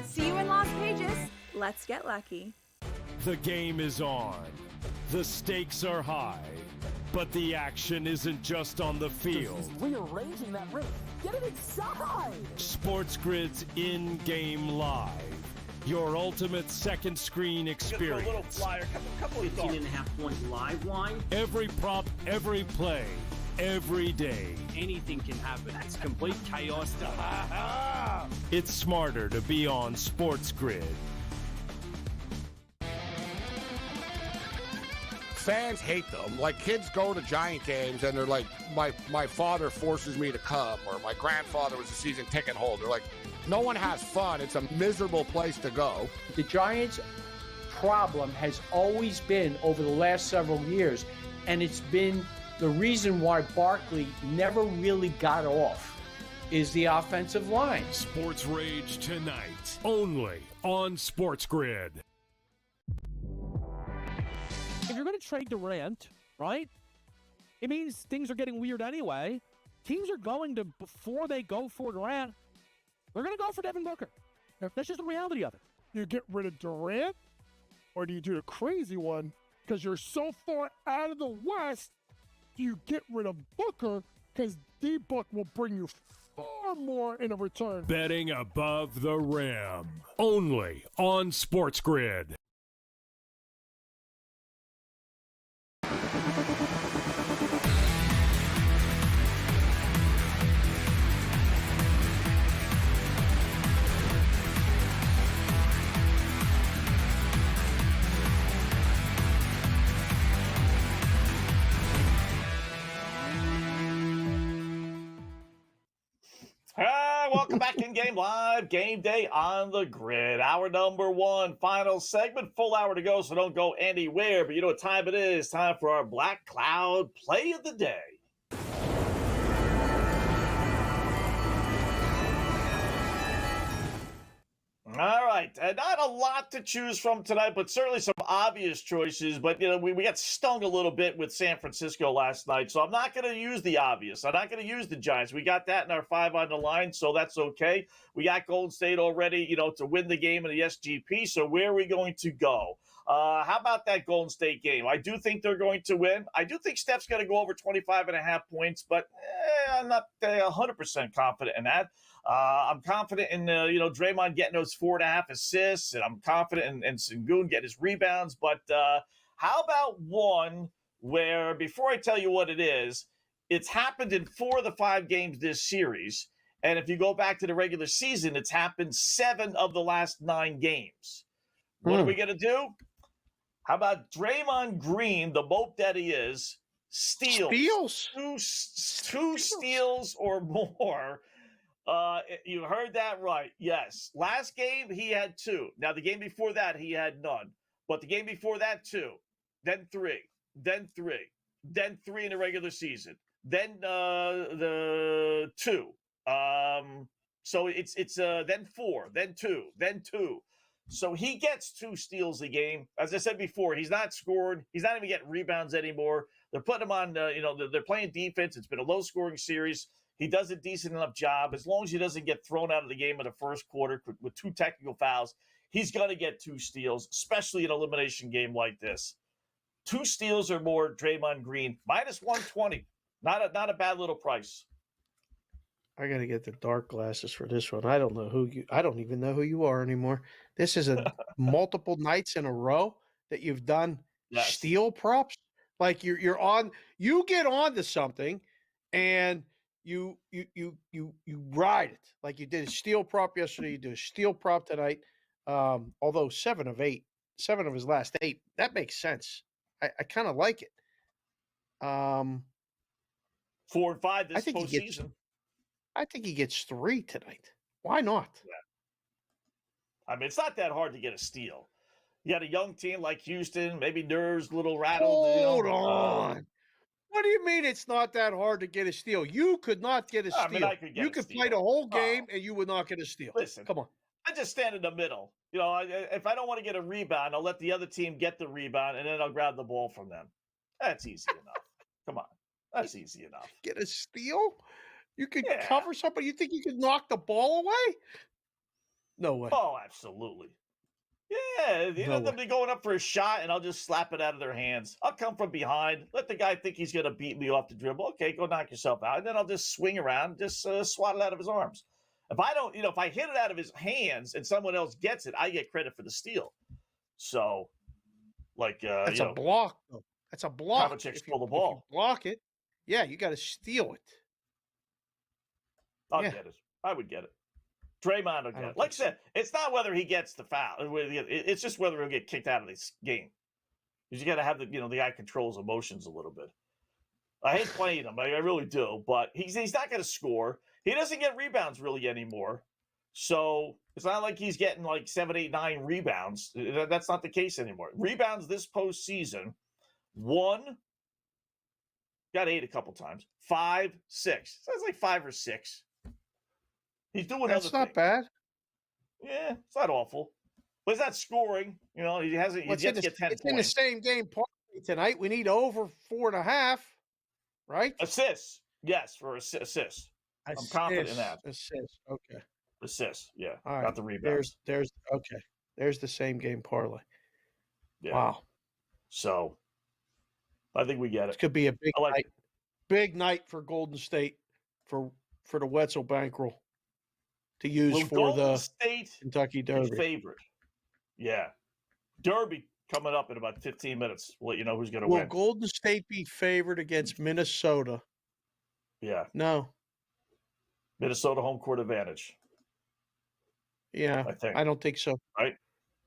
See you in Las Vegas. Let's get lucky. The game is on. The stakes are high. But the action isn't just on the field. Rearranging that roof. Get it inside! SportsGrid's in-game live. Your ultimate second screen experience. A little flyer, couple of 18.5-point live line. Every prop, every play, every day. Anything can happen. That's complete chaos. It's smarter to be on SportsGrid. Fans hate them. Like, kids go to Giant games and they're like, my father forces me to come, or my grandfather was a season ticket holder. Like, no one has fun. It's a miserable place to go. The Giants' problem has always been over the last several years, and it's been the reason why Barkley never really got off, is the offensive line. Sports Rage tonight, only on SportsGrid. If you're going to trade Durant, right, it means things are getting weird anyway. Teams are going to, before they go for Durant, they're going to go for Devin Booker. That's just the reality of it. You get rid of Durant, or do you do the crazy one? Because you're so far out of the West, you get rid of Booker, because D-Book will bring you far more in a return. Betting above the rim, only on SportsGrid. welcome back in Game Live, Game Day on the Grid. Hour number one, final segment, full hour to go, so don't go anywhere. But you know what time it is? Time for our Black Cloud Play of the Day. All right, not a lot to choose from tonight, but certainly some obvious choices. But, you know, we got stung a little bit with San Francisco last night, so I'm not going to use the obvious. I'm not going to use the Giants. We got that in our 5 on the line, so that's okay. We got Golden State already, you know, to win the game in the SGP, so where are we going to go? How about that Golden State game? I do think they're going to win. I do think Steph's going to go over 25.5 points, but I'm not 100% confident in that. I'm confident in, Draymond getting those 4.5 assists, and I'm confident in Sengun getting his rebounds. But how about one where, before I tell you what it is, it's happened in 4 of the 5 games this series. And if you go back to the regular season, it's happened 7 of the last 9 games. What are we going to do? How about Draymond Green, the mope that he is, steals. Two steals or more. You heard that right. Yes. Last game, he had 2. Now, the game before that, he had none. But the game before that, 2. Then 3. Then 3. Then 3 in the regular season. Then the 2. So it's then 4. Then 2. Then 2. So he gets 2 steals a game. As I said before, he's not scoring. He's not even getting rebounds anymore. They're putting him on, they're playing defense. It's been a low-scoring series. He does a decent enough job. As long as he doesn't get thrown out of the game in the first quarter with 2 technical fouls, he's going to get 2 steals, especially in an elimination game like this. 2 steals or more, Draymond Green, minus 120. Not a bad little price. I got to get the dark glasses for this one. I don't even know who you are anymore. This is a multiple nights in a row that you've done steal props. Like you're on, you get on to something and you ride it. Like you did a steal prop yesterday, you do a steal prop tonight. Although 7 of his last 8, that makes sense. I kind of like it. 4 and 5 this postseason. I think he gets 3 tonight. Why not? Yeah. I mean, it's not that hard to get a steal. You got a young team like Houston, maybe nerves a little rattled. Hold on. What do you mean it's not that hard to get a steal? You could not get a steal. I mean, I could get you could play the whole game and you would not get a steal. Listen, come on. I just stand in the middle. You know, if I don't want to get a rebound, I'll let the other team get the rebound, and then I'll grab the ball from them. That's easy enough. Come on. That's easy enough. Get a steal? You could cover somebody. You think you could knock the ball away? No way. Oh, absolutely. Yeah, they'll be going up for a shot, and I'll just slap it out of their hands. I'll come from behind, let the guy think he's going to beat me off the dribble. Okay, go knock yourself out. And then I'll just swing around, just swat it out of his arms. If I don't, if I hit it out of his hands and someone else gets it, I get credit for the steal. So, like, that's a block, though. That's a block. Havlicek stole the ball. Block it. Yeah, you got to steal it. I'll get it. I would get it. Draymond will get it. Like I said, it's not whether he gets the foul. It's just whether he'll get kicked out of this game. Because you got to have the guy controls emotions a little bit. I hate playing him. I really do. But he's not going to score. He doesn't get rebounds really anymore. So it's not like he's getting like 7, 8, 9 rebounds. That's not the case anymore. Rebounds this postseason, 1, got 8 a couple times, 5, 6. So it's like 5 or 6. He's doing That's other not things. bad. Yeah, it's not awful. But he's not scoring. He hasn't. He's yet to get 10 points. It's in the same game tonight. We need over 4.5, right? Assists. Yes, for assists. I'm confident in that. Assists. Okay. Assists. Yeah. All right. Got the rebounds. There's okay. There's the same game parlay. Yeah. Wow. So I think we get it. This could be a big night. Big night for Golden State for the Wetzel bankroll to use for the State Kentucky Derby. Favorite. Yeah. Derby coming up in about 15 minutes. We'll let you know who's going to Will win. Golden State be favored against Minnesota? Yeah. No. Minnesota home court advantage. Yeah. I don't think so. Right?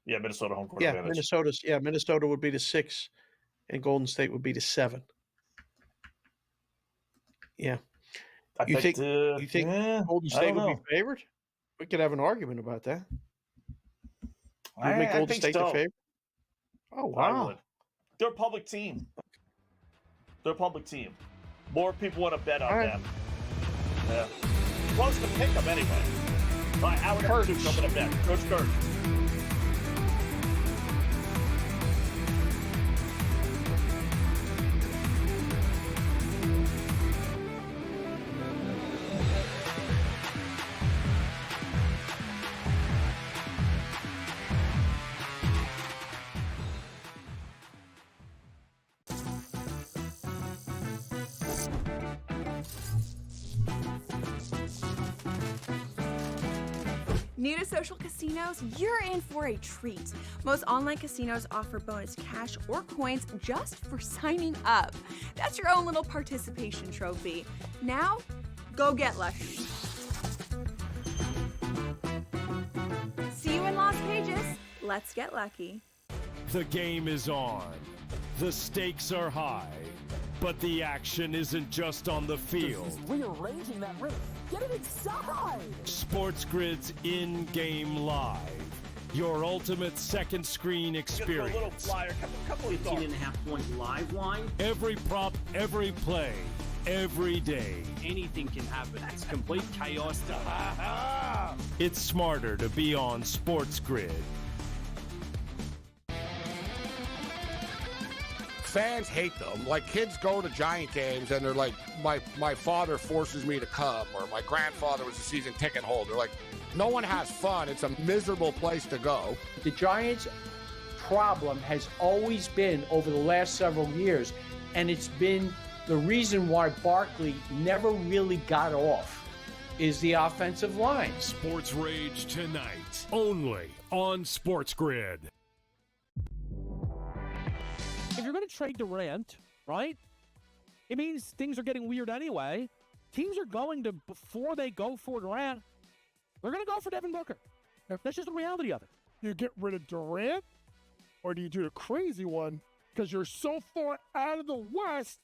Yeah, Minnesota home court advantage. Minnesota would be the 6 and Golden State would be the 7. Yeah. You think yeah, Golden I State don't would be know. favored? We could have an argument about that. You would make I Golden think State the so. favorite? Oh, I wow. would. They're a public team. They're a public team. More people want to bet on them. Yeah. Close to pick them anyway. All right, hour number 2 coming up next. Coach Kurt. New to social casinos? You're in for a treat. Most online casinos offer bonus cash or coins just for signing up. That's your own little participation trophy. Now, go get lucky. See you in Las Vegas. Let's get lucky. The game is on. The stakes are high. But the action isn't just on the field. Rearranging that river. Get it inside! SportsGrid's in-game live. Your ultimate second screen experience. A little flyer, couple of thoughts. 18.5-point live line. Every prop, every play, every day. Anything can happen. That's complete chaos. It's smarter to be on SportsGrid. Fans hate them. Like, kids go to Giant games and they're like, my father forces me to come, or my grandfather was a season ticket holder. Like, no one has fun. It's a miserable place to go. The Giants' problem has always been over the last several years, and it's been the reason why Barkley never really got off, is the offensive line. Sports Rage tonight, only on SportsGrid. If you're going to trade Durant, right, it means things are getting weird anyway. Teams are going to, before they go for Durant, they're going to go for Devin Booker. That's just the reality of it. You get rid of Durant, or do you do the crazy one? Because you're so far out of the West,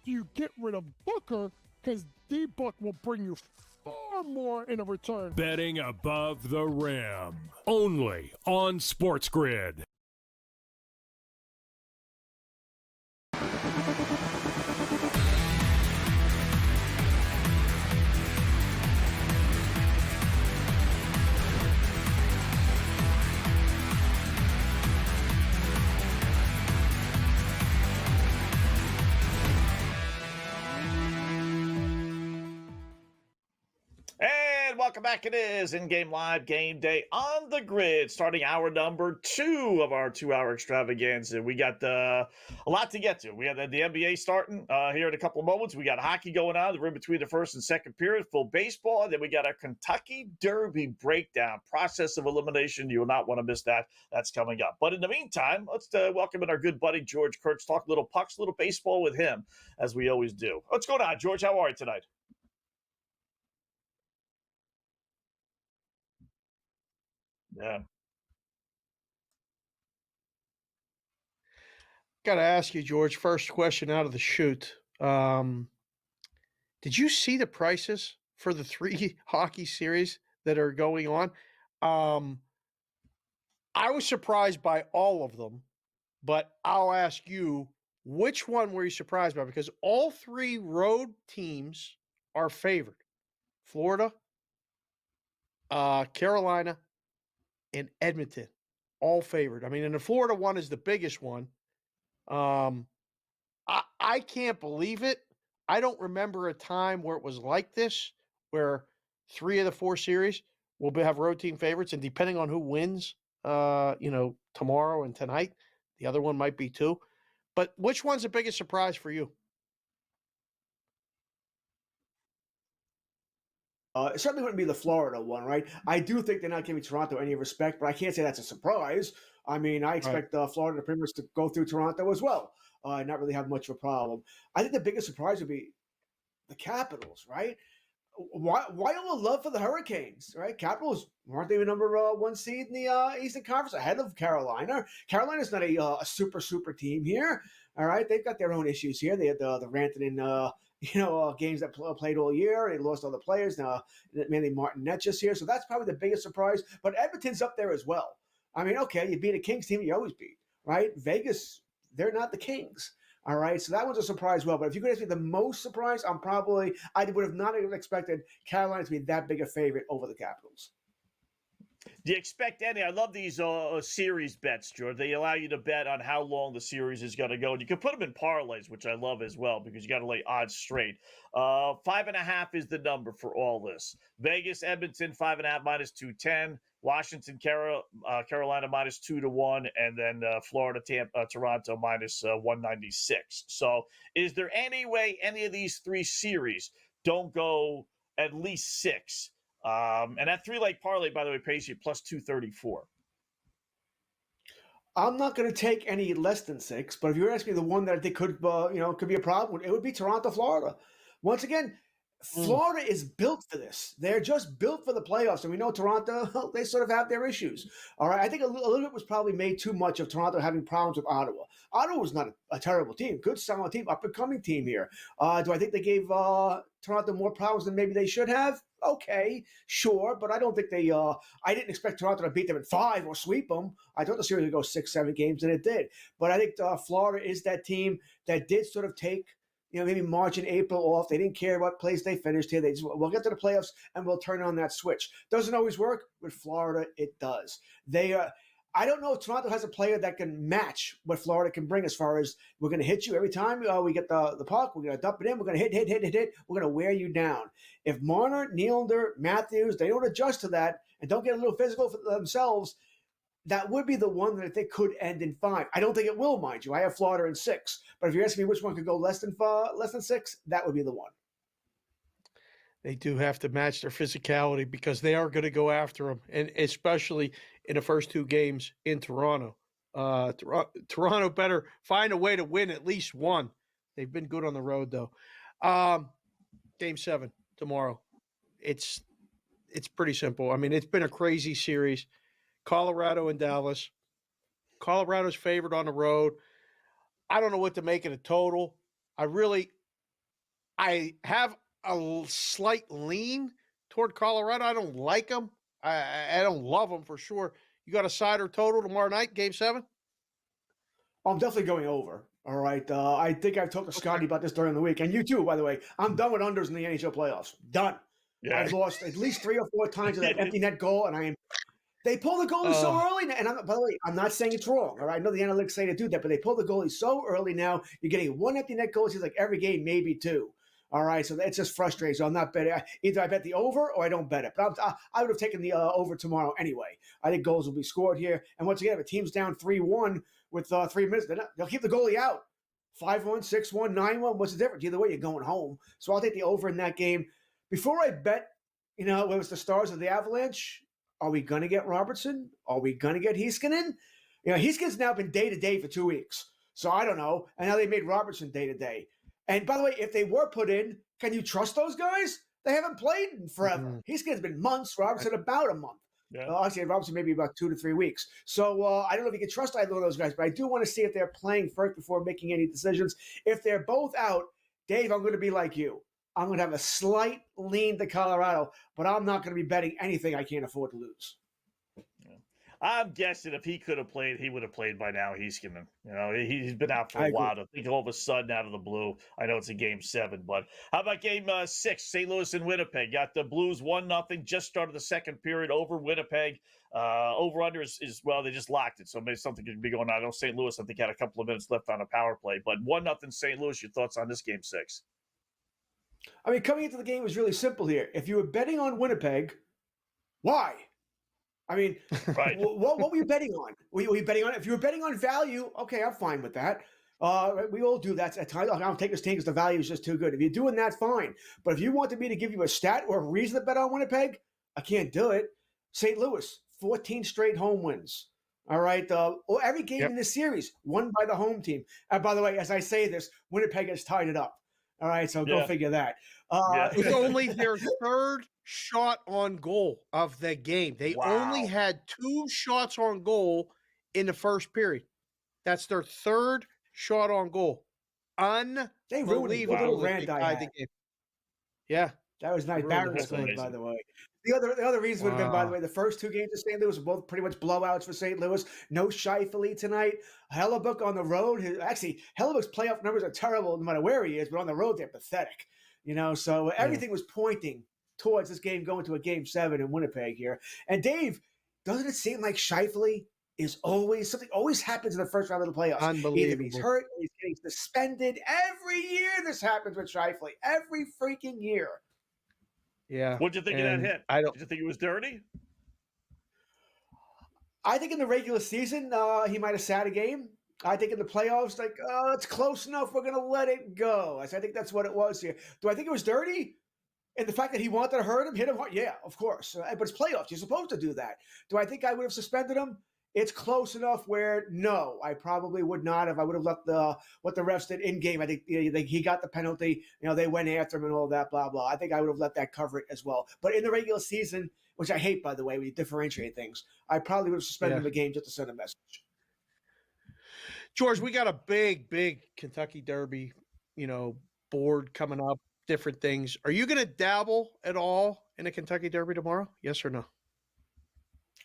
do you get rid of Booker? Because D-Book will bring you far more in a return. Betting above the rim, only on SportsGrid. And welcome back. It is in-game live game day on the grid, starting hour number 2 of our 2-hour extravaganza. We got a lot to get to. We have the NBA starting here in a couple of moments. We got hockey going on. We're in between the first and second period, full baseball. And then we got our Kentucky Derby breakdown, process of elimination. You will not want to miss that. That's coming up. But in the meantime, let's welcome in our good buddy, George Kurtz. Talk a little pucks, a little baseball with him, as we always do. What's going on, George? How are you tonight? Yeah. Got to ask you, George, first question out of the chute. Did you see the prices for the 3 hockey series that are going on? I was surprised by all of them, but I'll ask you, which one were you surprised by? Because all 3 road teams are favored. Florida, Carolina, and Edmonton, all favored. I mean, and the Florida one is the biggest one. I can't believe it. I don't remember a time where it was like this, where 3 of the 4 series will have road team favorites, and depending on who wins, tomorrow and tonight, the other one might be 2. But which one's the biggest surprise for you? It certainly wouldn't be the Florida one, right? I do think they're not giving Toronto any respect, but I can't say that's a surprise. I mean, I expect Florida pretty much to go through Toronto as well, not really have much of a problem. I think the biggest surprise would be the Capitals, right? Why all the love for the Hurricanes, right? Capitals, weren't they the number 1 seed in the Eastern Conference, ahead of Carolina? Carolina's not a super team here, all right? They've got their own issues here. They had the Rantanen games that played all year. They lost all the players. Now, mainly Martin Netjes here. So that's probably the biggest surprise. But Edmonton's up there as well. I mean, okay, you beat a Kings team, you always beat, right? Vegas, they're not the Kings. All right, so that was a surprise. Well, but if you could ask me the most surprise, I would have not even expected Carolina to be that big a favorite over the Capitals. Do you expect any? I love these series bets, George. They allow you to bet on how long the series is going to go. And you can put them in parlays, which I love as well, because you got to lay odds straight. 5.5 is the number for all this. Vegas, Edmonton, 5.5 minus 210. Washington, Carolina minus 2-1, and then Florida, Toronto minus 196. So, is there any way any of these three series don't go at least 6? And that 3-leg parlay, by the way, pays you plus 234. I'm not going to take any less than 6, but if you're asking me the one that I think could be a problem, it would be Toronto, Florida. Once again, Florida is built for this. They're just built for the playoffs. And we know Toronto, they sort of have their issues. All right. I think a little bit was probably made too much of Toronto having problems with Ottawa. Ottawa was not a terrible team. Good, solid team, up-and-coming team here. Do I think they gave Toronto more problems than maybe they should have? Okay, sure. But I don't think I didn't expect Toronto to beat them in 5 or sweep them. I thought the series would go 6-7 games, and it did. But I think Florida is that team that did sort of take maybe March and April off. They didn't care what place they finished here. We'll get to the playoffs and we'll turn on that switch. Doesn't always work. With Florida, it does. I don't know if Toronto has a player that can match what Florida can bring as far as we're going to hit you every time we get the puck. We're going to dump it in. We're going to hit. We're going to wear you down. If Marner, Nylander, Matthews, they don't adjust to that and don't get a little physical for themselves, that would be the one that I think could end in 5. I don't think it will, mind you. I have Florida in 6. But if you're asking me which one could go less than 6, that would be the one. They do have to match their physicality because they are going to go after them, and especially in the first 2 games in Toronto. Toronto better find a way to win at least one. They've been good on the road, though. Game 7 tomorrow. It's pretty simple. I mean, it's been a crazy series. Colorado and Dallas. Colorado's favored on the road. I don't know what to make of the total. I have a slight lean toward Colorado. I don't like them. I don't love them for sure. You got a side or total tomorrow night, Game 7? I'm definitely going over. All right. I think I've talked to Scotty about this during the week, and you too, by the way. I'm done with unders in the NHL playoffs. Done. Yeah. I've lost at least 3 or 4 times with that empty net goal, and they pull the goalie so early. And by the way, I'm not saying it's wrong. All right. I know the analytics say to do that, but they pull the goalie so early now. You're getting 1 empty net goal. It seems like every game, maybe 2. All right. So it's just frustrating. So I'm not betting. Either I bet the over or I don't bet it. But I would have taken the over tomorrow anyway. I think goals will be scored here. And once again, if a team's down 3-1 with 3 minutes, they'll keep the goalie out. 5-1, 6-1, 9-1. What's the difference? Either way, you're going home. So I'll take the over in that game. Before I bet, whether it's the Stars or the Avalanche, are we going to get Robertson? Are we going to get Heiskanen? Heiskanen's now been day-to-day for 2 weeks. So I don't know. And now they made Robertson day-to-day. And by the way, if they were put in, can you trust those guys? They haven't played in forever. Heiskanen's been months. Robertson about a month. Yeah. Actually, Robertson maybe about 2 to 3 weeks. So I don't know if you can trust either of those guys, but I do want to see if they're playing first before making any decisions. If they're both out, Dave, I'm going to be like you. I'm going to have a slight lean to Colorado, but I'm not going to be betting anything I can't afford to lose. I'm guessing if he could have played, he would have played by now. Heiskanen, he's been out for a while. To think all of a sudden out of the blue. I know it's a Game 7, but how about Game 6? St. Louis and Winnipeg got the Blues 1-0. Just started the second period over Winnipeg. Over under is well, they just locked it, so maybe something could be going on. I know St. Louis, I think, had a couple of minutes left on a power play, but 1-0 St. Louis. Your thoughts on this Game 6? I mean, coming into the game was really simple here. If you were betting on Winnipeg, why? I mean, right. what were you betting on? Were you betting on? If you were betting on value, okay, I'm fine with that. We all do that at times. I don't take this team because the value is just too good. If you're doing that, fine. But if you wanted me to give you a stat or a reason to bet on Winnipeg, I can't do it. St. Louis, 14 straight home wins. All right. Every game in this series won by the home team. And by the way, as I say this, Winnipeg has tied it up. All right, so go figure that. It was only their 3rd shot on goal of the game. They only had 2 shots on goal in the first period. That's their 3rd shot on goal. They ruined it. The little Unbelievable. rant I had. Yeah. That was nice. Ruined the Barrett whole scored, thing. by the way. The other reason would have been, by the Wow. way, the first two games of St. Louis were both pretty much blowouts for St. Louis. No Scheifele tonight. Hellebuck on the road. Actually, Hellebuck's playoff numbers are terrible no matter where he is, but on the road they're pathetic. So everything was pointing towards this game going to a Game 7 in Winnipeg here. And Dave, doesn't it seem like Scheifele is something always happens in the first round of the playoffs? Unbelievable. Either he's hurt, or he's getting suspended. Every year this happens with Scheifele. Every freaking year. Yeah. What'd you think of that hit? Did you think it was dirty? I think in the regular season, he might have sat a game. I think in the playoffs, it's close enough. We're going to let it go. I think that's what it was here. Do I think it was dirty? And the fact that he wanted to hurt him, hit him hard? Yeah, of course. But it's playoffs. You're supposed to do that. Do I think I would have suspended him? It's close enough where, no, I probably would not have. I would have let what the refs did in game. I think he got the penalty. They went after him and all that, blah, blah. I think I would have let that cover it as well. But in the regular season, which I hate, by the way, when you differentiate things, I probably would have suspended him a game just to send a message. George, we got a big Kentucky Derby, board coming up, different things. Are you going to dabble at all in a Kentucky Derby tomorrow? Yes or no?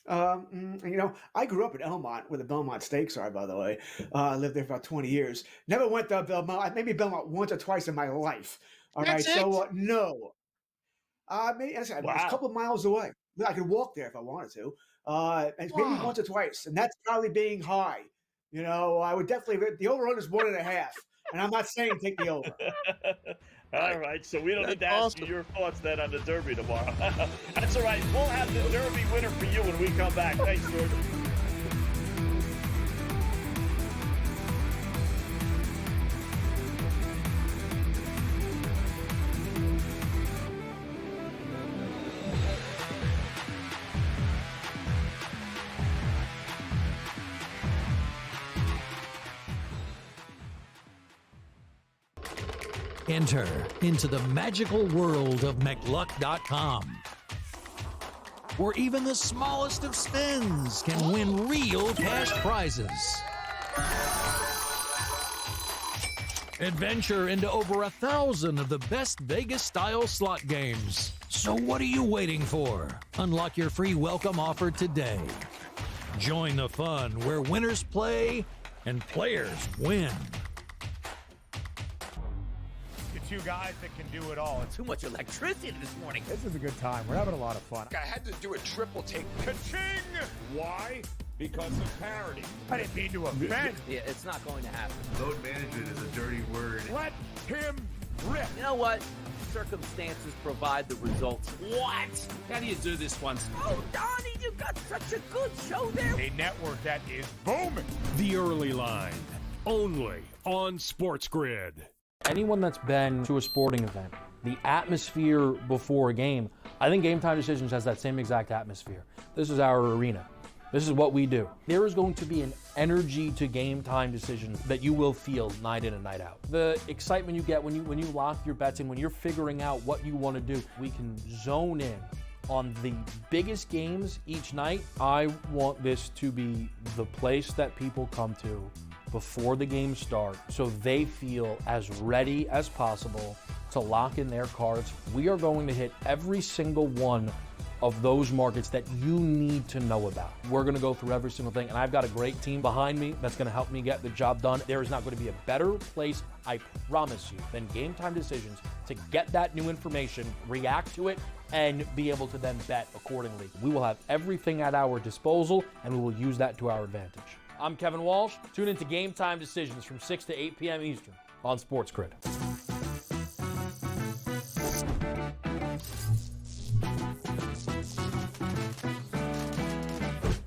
I grew up in Elmont, where the Belmont Stakes are, by the way. I lived there for about 20 years. Never went to Belmont. Maybe Belmont once or twice in my life. All right, so no. Maybe it's a couple of miles away. I could walk there if I wanted to. And maybe once or twice, and that's probably being high. I would definitely. The over/under is 1.5, and I'm not saying take the over. All right, so we don't need to ask you your thoughts then on the Derby tomorrow. That's all right. We'll have the Derby winner for you when we come back. Thanks, George. Enter into the magical world of McLuck.com, where even the smallest of spins can win real cash prizes. Adventure into over 1,000 of the best Vegas-style slot games. So what are you waiting for? Unlock your free welcome offer today. Join the fun where winners play and players win. Two guys that can do it all. Too much electricity this morning. This is a good time. We're having a lot of fun. I had to do a triple take. Ka-ching! Why? Because of parity. I didn't mean to offend. Yeah, it's not going to happen. Load management is a dirty word. Let him rip. You know what? Circumstances provide the results. What? How do you do this once? Oh, Donnie, you got such a good show there. A network that is booming. The Early Line, only on SportsGrid. Anyone that's been to a sporting event, the atmosphere before a game, I think Game Time Decisions has that same exact atmosphere. This is our arena. This is what we do. There is going to be an energy to Game Time Decisions that you will feel night in and night out. The excitement you get when you lock your bets in, when you're figuring out what you want to do, we can zone in on the biggest games each night. I want this to be the place that people come to before the games start so they feel as ready as possible to lock in their cards. We are going to hit every single one of those markets that you need to know about. We're going to go through every single thing, and I've got a great team behind me that's going to help me get the job done. There is not going to be a better place, I promise you, than Game Time Decisions to get that new information, react to it, and be able to then bet accordingly. We will have everything at our disposal, and we will use that to our advantage. I'm Kevin Walsh. Tune into Game Time Decisions from 6 to 8 p.m. Eastern on SportsGrid.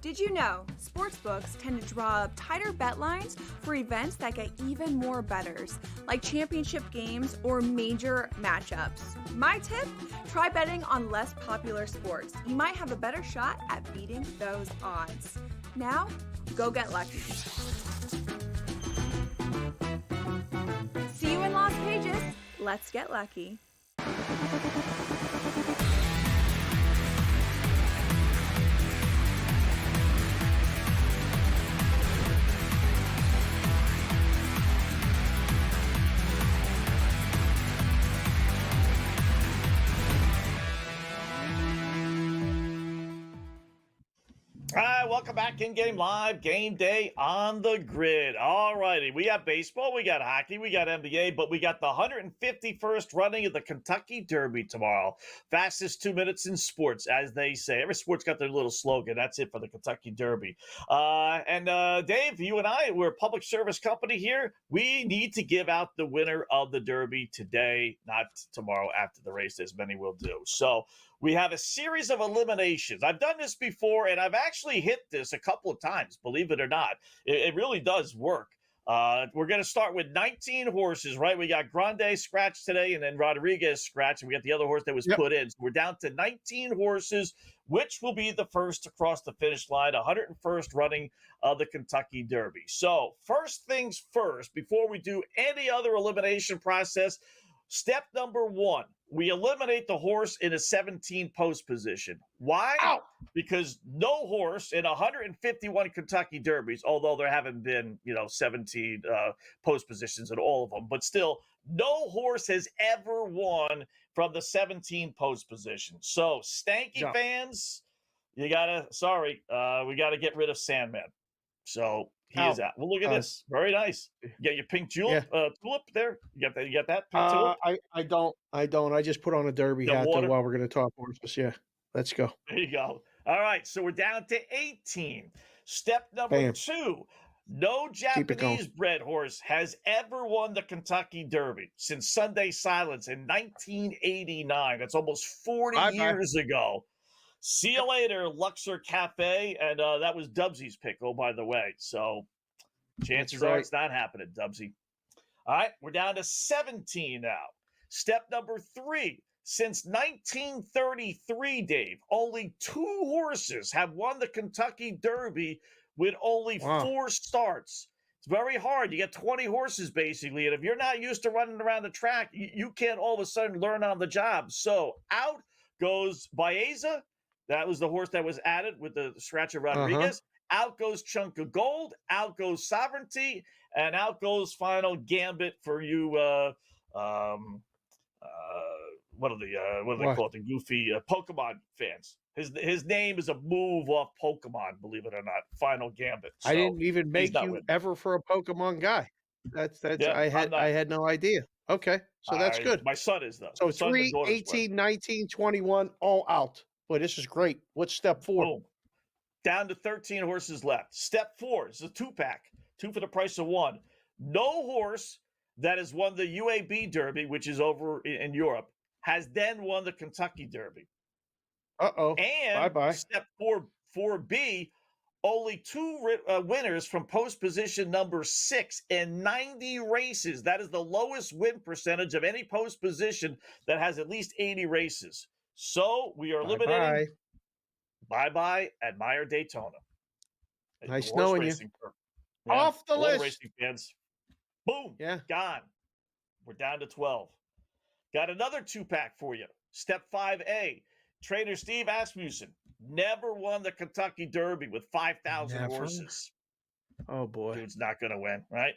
Did you know sportsbooks tend to draw up tighter bet lines for events that get even more bettors, like championship games or major matchups? My tip, try betting on less popular sports. You might have a better shot at beating those odds. Now, go get lucky. See you in Las Pages. Let's get lucky. right, welcome back. In-game live, game day on the grid. All righty, we got baseball, we got hockey, we got NBA, but we got the 151st running of the Kentucky Derby tomorrow. Fastest 2 minutes in sports, as they say. Every sport's got their little slogan. That's it for the Kentucky Derby. Dave, you and I, we're a public service company here. We need to give out the winner of the Derby today, not tomorrow after the race, as many will do. So we have a series of eliminations. I've done this before, and I've actually hit this a couple of times, believe it or not. It really does work. We're going to start with 19 horses, right? We got Grande scratched today, and then Rodriguez scratched, and we got the other horse that was put in. So we're down to 19 horses, which will be the first to cross the finish line, 101st running of the Kentucky Derby. So first things first, before we do any other elimination process, step number one, we eliminate the horse in a 17 post position. Why? Because no horse in 151 Kentucky Derbies, although there haven't been, 17 post positions in all of them, but still, no horse has ever won from the 17 post position. So, Stanky fans, we got to get rid of Sandman. So he is out. Well, look at this. Very nice. You got your pink tulip there. You got that pink tulip? I don't. I just put on a derby hat though, while we're going to talk horses. Yeah. Let's go. There you go. All right. So we're down to 18. Step number 2. No Japanese bred horse has ever won the Kentucky Derby since Sunday Silence in 1989. That's almost 40 years ago. See you later, Luxor Cafe. And that was Dubsy's pick, by the way. So chances are it's not happening, Dubsy. All right, we're down to 17 now. Step number 3. Since 1933, Dave, only 2 horses have won the Kentucky Derby with only 4 starts. It's very hard. You get 20 horses, basically. And if you're not used to running around the track, you can't all of a sudden learn on the job. So out goes Baeza. That was the horse that was added with the scratch of Rodriguez. Out goes Chunk of Gold. Out goes Sovereignty. And out goes Final Gambit for you. What do they call it? The goofy Pokemon fans. His name is a move off Pokemon, believe it or not. Final Gambit. So I didn't even make you ever for a Pokemon guy. That's I had no idea. Okay, so that's good. My son is though. So 3, 18, 19, 21, all out. Boy, this is great. What's step 4? Boom. Down to 13 horses left. Step 4 is a 2-pack. 2 for the price of 1. No horse that has won the UAB Derby, which is over in Europe, has then won the Kentucky Derby. And bye-bye. Step 4B, only 2 winners from post position number 6 in 90 races. That is the lowest win percentage of any post position that has at least 80 races. So we are eliminating bye-bye Admire Daytona. Nice knowing you. Off the list. Racing fans. Boom. Yeah. Gone. We're down to 12. Got another 2-pack for you. Step 5A. Trainer Steve Asmussen never won the Kentucky Derby with 5,000 horses. Oh, boy. Dude's not going to win, right?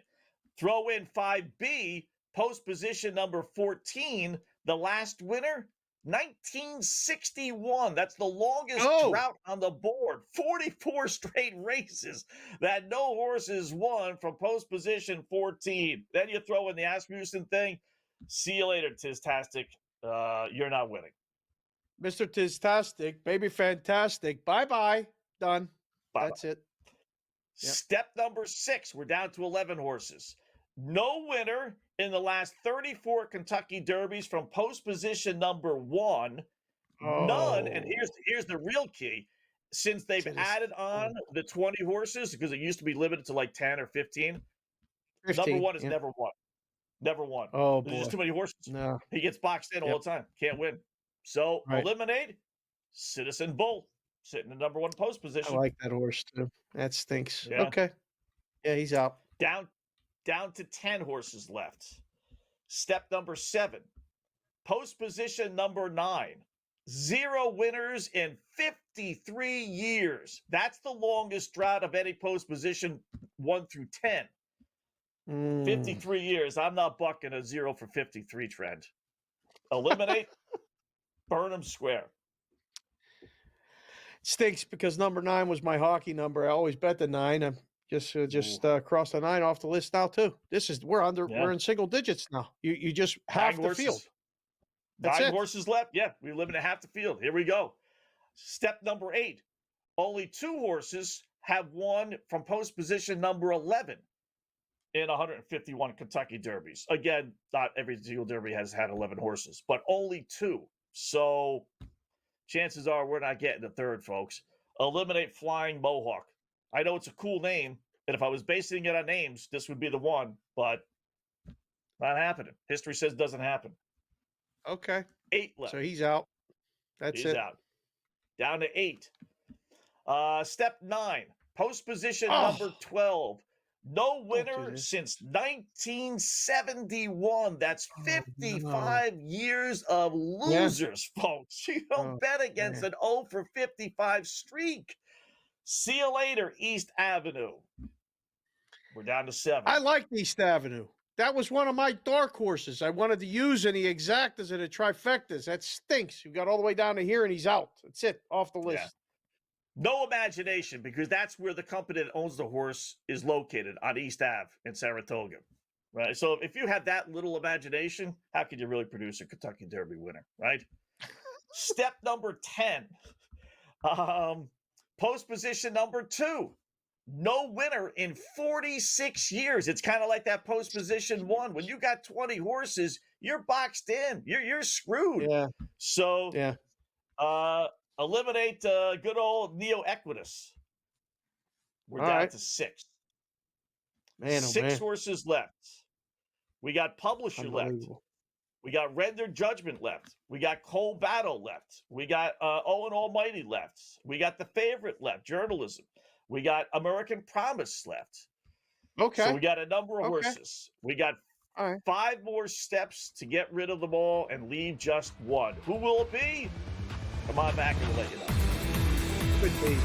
Throw in 5B, post position number 14. The last winner, 1961. That's the longest drought on the board. 44 straight races that no horses won from post position 14. Then you throw in the Asmussen thing. See you later, Tiztastic. You're not winning. Mr. Tiztastic, baby fantastic. Bye-bye. Done. Bye-bye. That's it. Yep. Step number 6. We're down to 11 horses. No winner in the last 34 Kentucky Derbies from post position number 1. None. And here's the real key. Since they've added on the 20 horses, because it used to be limited to like 10 or 15, number 1 has never won. Never won. Oh, There's boy. just too many horses. No. He gets boxed in all the time. Can't win. So eliminate Citizen Bull, sitting in the number 1 post position. I like that horse too. That stinks. Yeah. Okay. Yeah, he's out. Down to 10 horses left. Step number 7. Post position number 9. 0 winners in 53 years. That's the longest drought of any post position 1 through 10. 53 years. I'm not bucking a 0 for 53 trend. Eliminate Burnham Square. Stinks because number 9 was my hockey number. I always bet the 9. I'm just crossed the 9 off the list now too. We're in single digits now. You just half the field. That's 9 it. horses left. Yeah, we eliminate half the field. Here we go. Step number 8. Only 2 horses have won from post position number 11 in 151 Kentucky Derbies. Again, not every single Derby has had 11 horses, but only 2. So chances are we're not getting the 3rd, folks. Eliminate Flying Mohawk. I know it's a cool name, and if I was basing it on names, this would be the one, but not happening. History says it doesn't happen. Okay. 8 left. So he's out. That's He's it. out. Down to 8. Step 9. Post position number 12. No winner since 1971. That's 55 years of losers, folks. You don't bet against an 0 for 55 streak. See you later, East Avenue. We're down to 7. I liked East Avenue. That was one of my dark horses. I wanted to use in the exactas and the trifectas. That stinks. You got all the way down to here and he's out. That's it. Off the list. Yeah. No imagination, because that's where the company that owns the horse is located, on East Ave in Saratoga. Right? So if you have that little imagination, how could you really produce a Kentucky Derby winner, right? Step number 10. Post position number 2. No winner in 46 years. It's kind of like that post position 1. When you got 20 horses, you're boxed in. You're screwed. Yeah. So eliminate good old Neo Equitas. We're down to 6. Man, 6 horses left. We got Publisher left. We got Render Judgment left. We got Cold Battle left. We got Owen Almighty left. We got The Favorite left, Journalism. We got American Promise left. Okay. So we got a number of horses. We got 5 more steps to get rid of them all and leave just 1. Who will it be? Come on back and we'll let you know. Could be.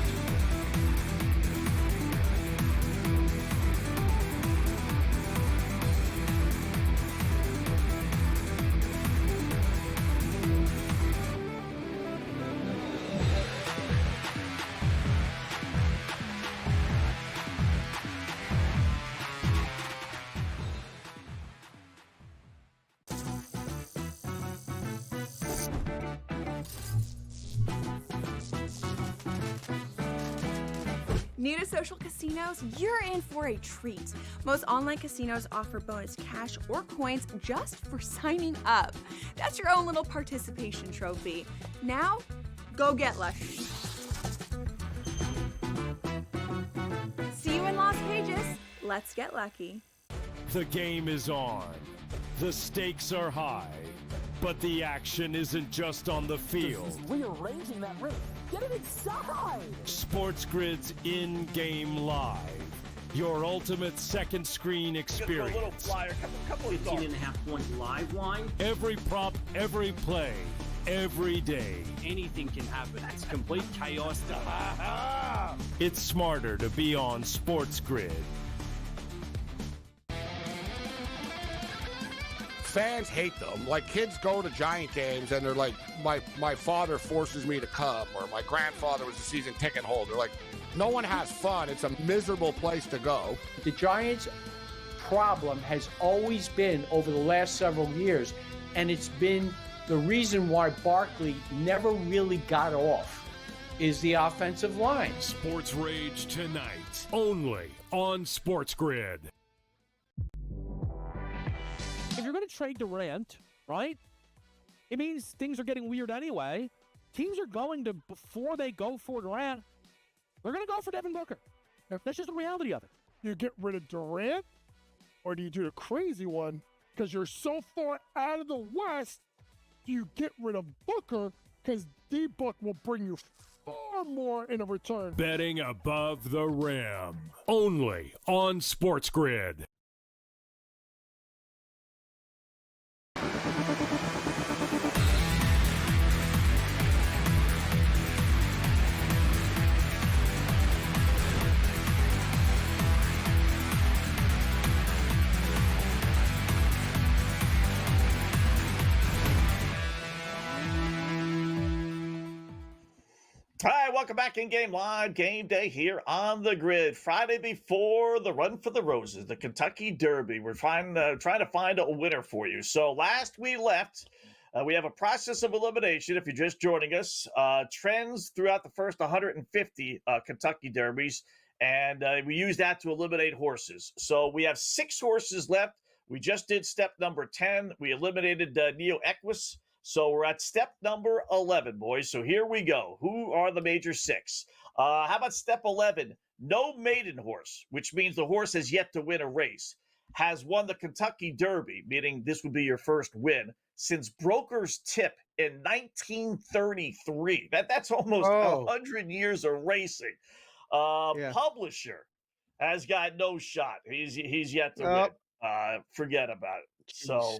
New to social casinos? You're in for a treat. Most online casinos offer bonus cash or coins just for signing up. That's your own little participation trophy. Now, go get lucky. See you in Las Vegas. Let's get lucky. The game is on. The stakes are high. But the action isn't just on the field. This is rearranging that roof. Get it inside! SportsGrid's in-game live. Your ultimate second screen experience. A little flyer, couple of 15.5-point live line. Every prop, every play, every day. Anything can happen. That's complete chaos. It's smarter to be on SportsGrid. Fans hate them. Like, kids go to Giant games and they're like, my father forces me to come, or my grandfather was a season ticket holder. Like, no one has fun. It's a miserable place to go. The Giants' problem has always been, over the last several years, and it's been the reason why Barkley never really got off, is the offensive line. Sports Rage tonight, only on SportsGrid. If you're going to trade Durant, right, it means things are getting weird anyway. Teams are going to, before they go for Durant, they're going to go for Devin Booker. That's just the reality of it. You get rid of Durant, or do you do the crazy one? Because you're so far out of the West, you get rid of Booker, because D-Book will bring you far more in a return. Betting above the rim, only on SportsGrid. All right, welcome back in Game Live, Game Day here on the Grid. Friday before the Run for the Roses, the Kentucky Derby. We're trying to find a winner for you. So last we left, we have a process of elimination. If you're just joining us, trends throughout the first 150 Kentucky Derbies, and we use that to eliminate horses. So we have 6 horses left. We just did step number 10. We eliminated Neo Equus. So we're at step number 11, boys. So here we go. Who are the major 6? How about step 11? No maiden horse, which means the horse has yet to win a race, has won the Kentucky Derby, meaning this would be your first win, since Broker's Tip in 1933. That's almost 100 years of racing. Publisher has got no shot. He's yet to win. Forget about it. Jeez. So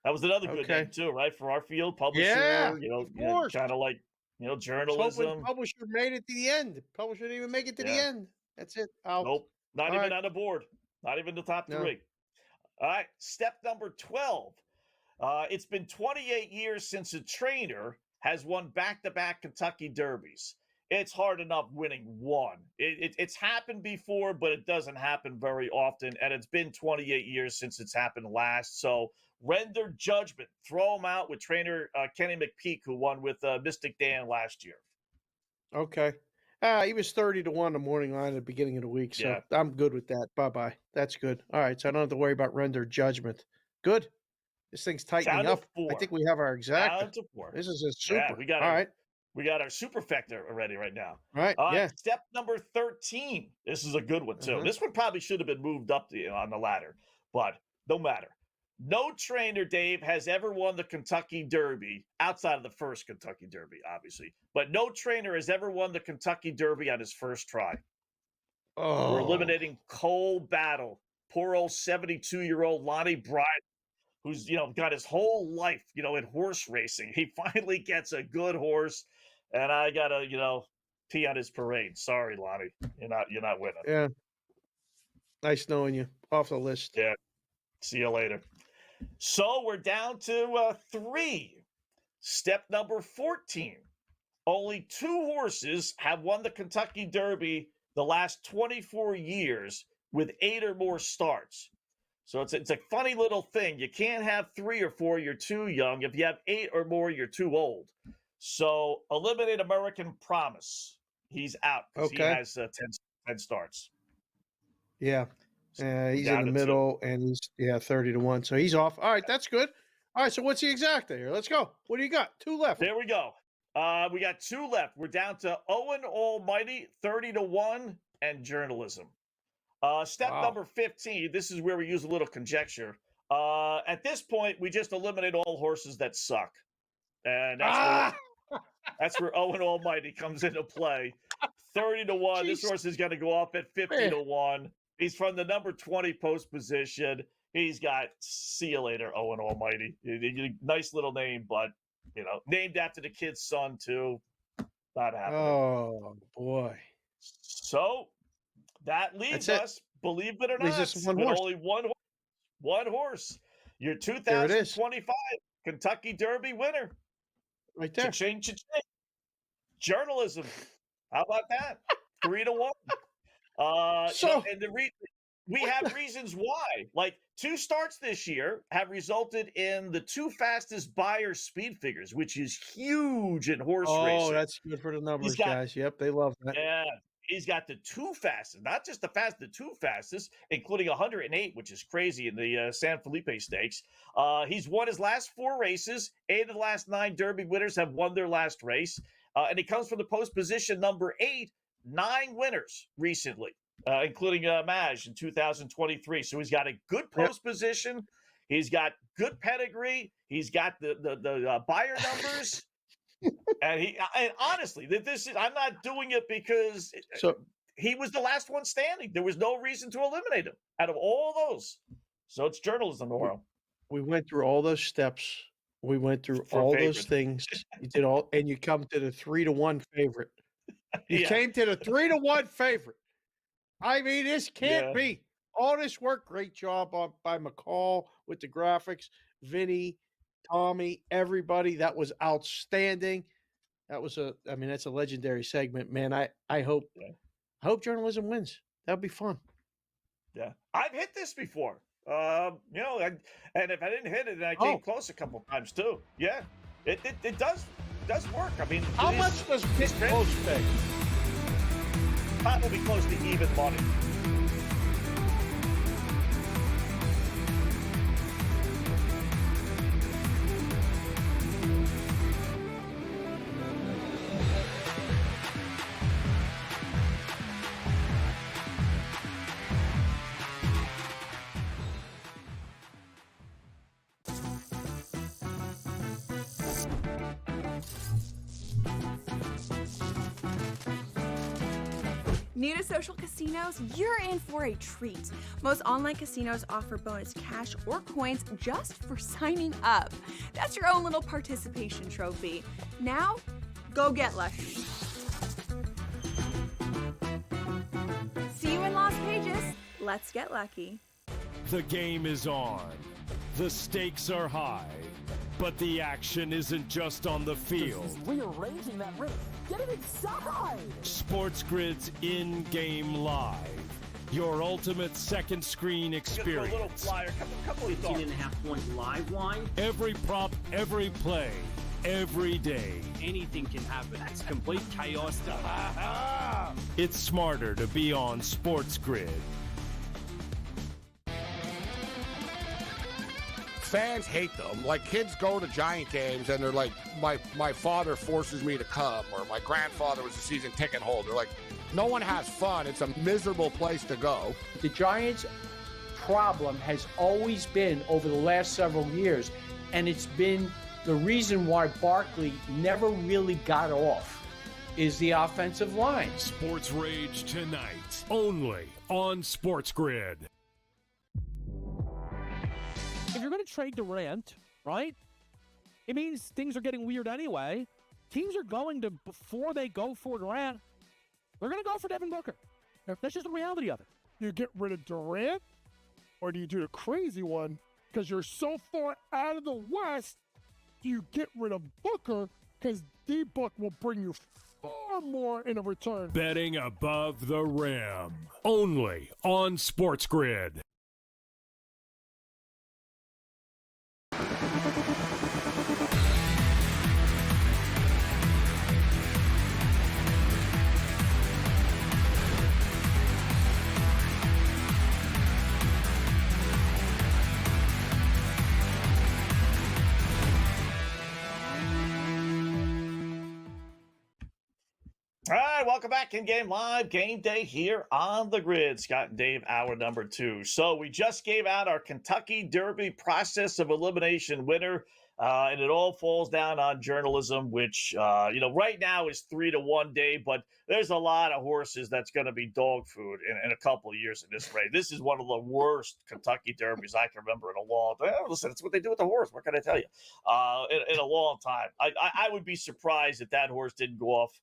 that was another good name too, right? For our field, publisher. Yeah, of course. Kind of like journalism. Publisher made it to the end. Publisher didn't even make it to the end. That's it. Out. Nope, not even on the board. Not even the top 3. All right, step number 12. It's been 28 years since a trainer has won back-to-back Kentucky Derbies. It's hard enough winning one. It's happened before, but it doesn't happen very often, and it's been 28 years since it's happened last. So render judgment. Throw him out with trainer Kenny McPeak, who won with Mystic Dan last year. Okay. He was 30-1 the morning line at the beginning of the week, so I'm good with that. Bye-bye. That's good. All right, so I don't have to worry about render judgment. Good. This thing's tightening up. 4. I think we have our exact. Down to 4. This is a super. We got all right. We got our superfecta already right now. Right, Step number 13. This is a good one, too. This one probably should have been moved up on the ladder, but no matter. No trainer, Dave, has ever won the Kentucky Derby outside of the first Kentucky Derby, obviously. But no trainer has ever won the Kentucky Derby on his first try. We're eliminating Cole Battle. Poor old 72-year-old Lonnie Bryant, who's, got his whole life, in horse racing. He finally gets a good horse, and I got to, pee on his parade. Sorry, Lonnie. You're not winning. Yeah. Nice knowing you. Off the list. Yeah. See you later. So we're down to 3. Step number 14. Only 2 horses have won the Kentucky Derby the last 24 years with 8 or more starts. So it's a funny little thing. You can't have 3 or 4, you're too young. If you have 8 or more, you're too old. So eliminate American Promise. He's out because he has 10 starts. Yeah. He's in the middle, and he's 30-1. So he's off. All right, that's good. All right, so what's the exact here? Let's go. What do you got? 2 left. There we go. We got 2 left. We're down to Owen Almighty, 30-1, and journalism. Step number 15. This is where we use a little conjecture. At this point, we just eliminate all horses that suck, and that's where Owen Almighty comes into play. 30-1. This horse is going to go off at 50-1. He's from the number 20 post position. He's got, see you later, Owen Almighty. Nice little name, but, named after the kid's son, too. Not happening. Oh, boy. So that leaves us, believe it or not, with only one horse. Your 2025 Kentucky Derby winner. Right there. Cha-ching, cha-ching. Journalism. How about that? 3-1. We have reasons why. Like 2 starts this year have resulted in the 2 fastest buyer speed figures, which is huge in horse racing. Oh, that's good for the numbers, guys. Yep, they love that. Yeah, he's got the 2 fastest, not just the 2 fastest, including 108, which is crazy in the San Felipe Stakes. He's won his last 4 races. 8 of the last 9 Derby winners have won their last race. And he comes from the post position number 8, 9 winners recently, including Maj in 2023. So he's got a good post position. He's got good pedigree. He's got the buyer numbers. and honestly, I'm not doing it because he was the last one standing. There was no reason to eliminate him out of all those. So it's journalism, Laurel. We went through all those steps. We went through all those things. You did all, and you come to the 3-1 favorite. You came to the 3-1 favorite. I mean, this can't be. All this work, great job by McCall with the graphics, Vinny, Tommy, everybody. That was outstanding. That's a legendary segment, man. I hope journalism wins. That'd be fun. Yeah, I've hit this before. And if I didn't hit it, I came close a couple times too. Yeah, it does work. I mean, how much does hit close pay? Probably close to even money. New to social casinos? You're in for a treat. Most online casinos offer bonus cash or coins just for signing up. That's your own little participation trophy. Now, go get lucky. See you in Las Vegas. Let's get lucky. The game is on. The stakes are high. But the action isn't just on the field. Rearranging that roof. Get it inside! SportsGrid's in-game live. Your ultimate second screen experience. A little flyer, couple of 18.5-point live line. Every prop, every play, every day. Anything can happen. That's complete chaos. It's smarter to be on SportsGrid. Fans hate them. Like, kids go to Giant games and they're like, my father forces me to come, or my grandfather was a season ticket holder. Like, no one has fun. It's a miserable place to go. The Giants' problem has always been over the last several years, and it's been the reason why Barkley never really got off, is the offensive line. Sports Rage tonight, only on SportsGrid. If you're going to trade Durant, right, it means things are getting weird anyway. Teams are going to, before they go for Durant, they're going to go for Devin Booker. That's just the reality of it. You get rid of Durant, or do you do the crazy one? Because you're so far out of the West, you get rid of Booker, because D-Book will bring you far more in a return. Betting above the rim, only on SportsGrid. All right, welcome back in Game Live, Game Day here on the Grid. Scott and Dave, hour number 2. So we just gave out our Kentucky Derby process of elimination winner, and it all falls down on journalism, which, right now is 3-1, Dave, but there's a lot of horses that's going to be dog food in a couple of years in this race. This is one of the worst Kentucky Derbies I can remember in a long time. Listen, it's what they do with the horse. What can I tell you? In a long time. I would be surprised if that horse didn't go off,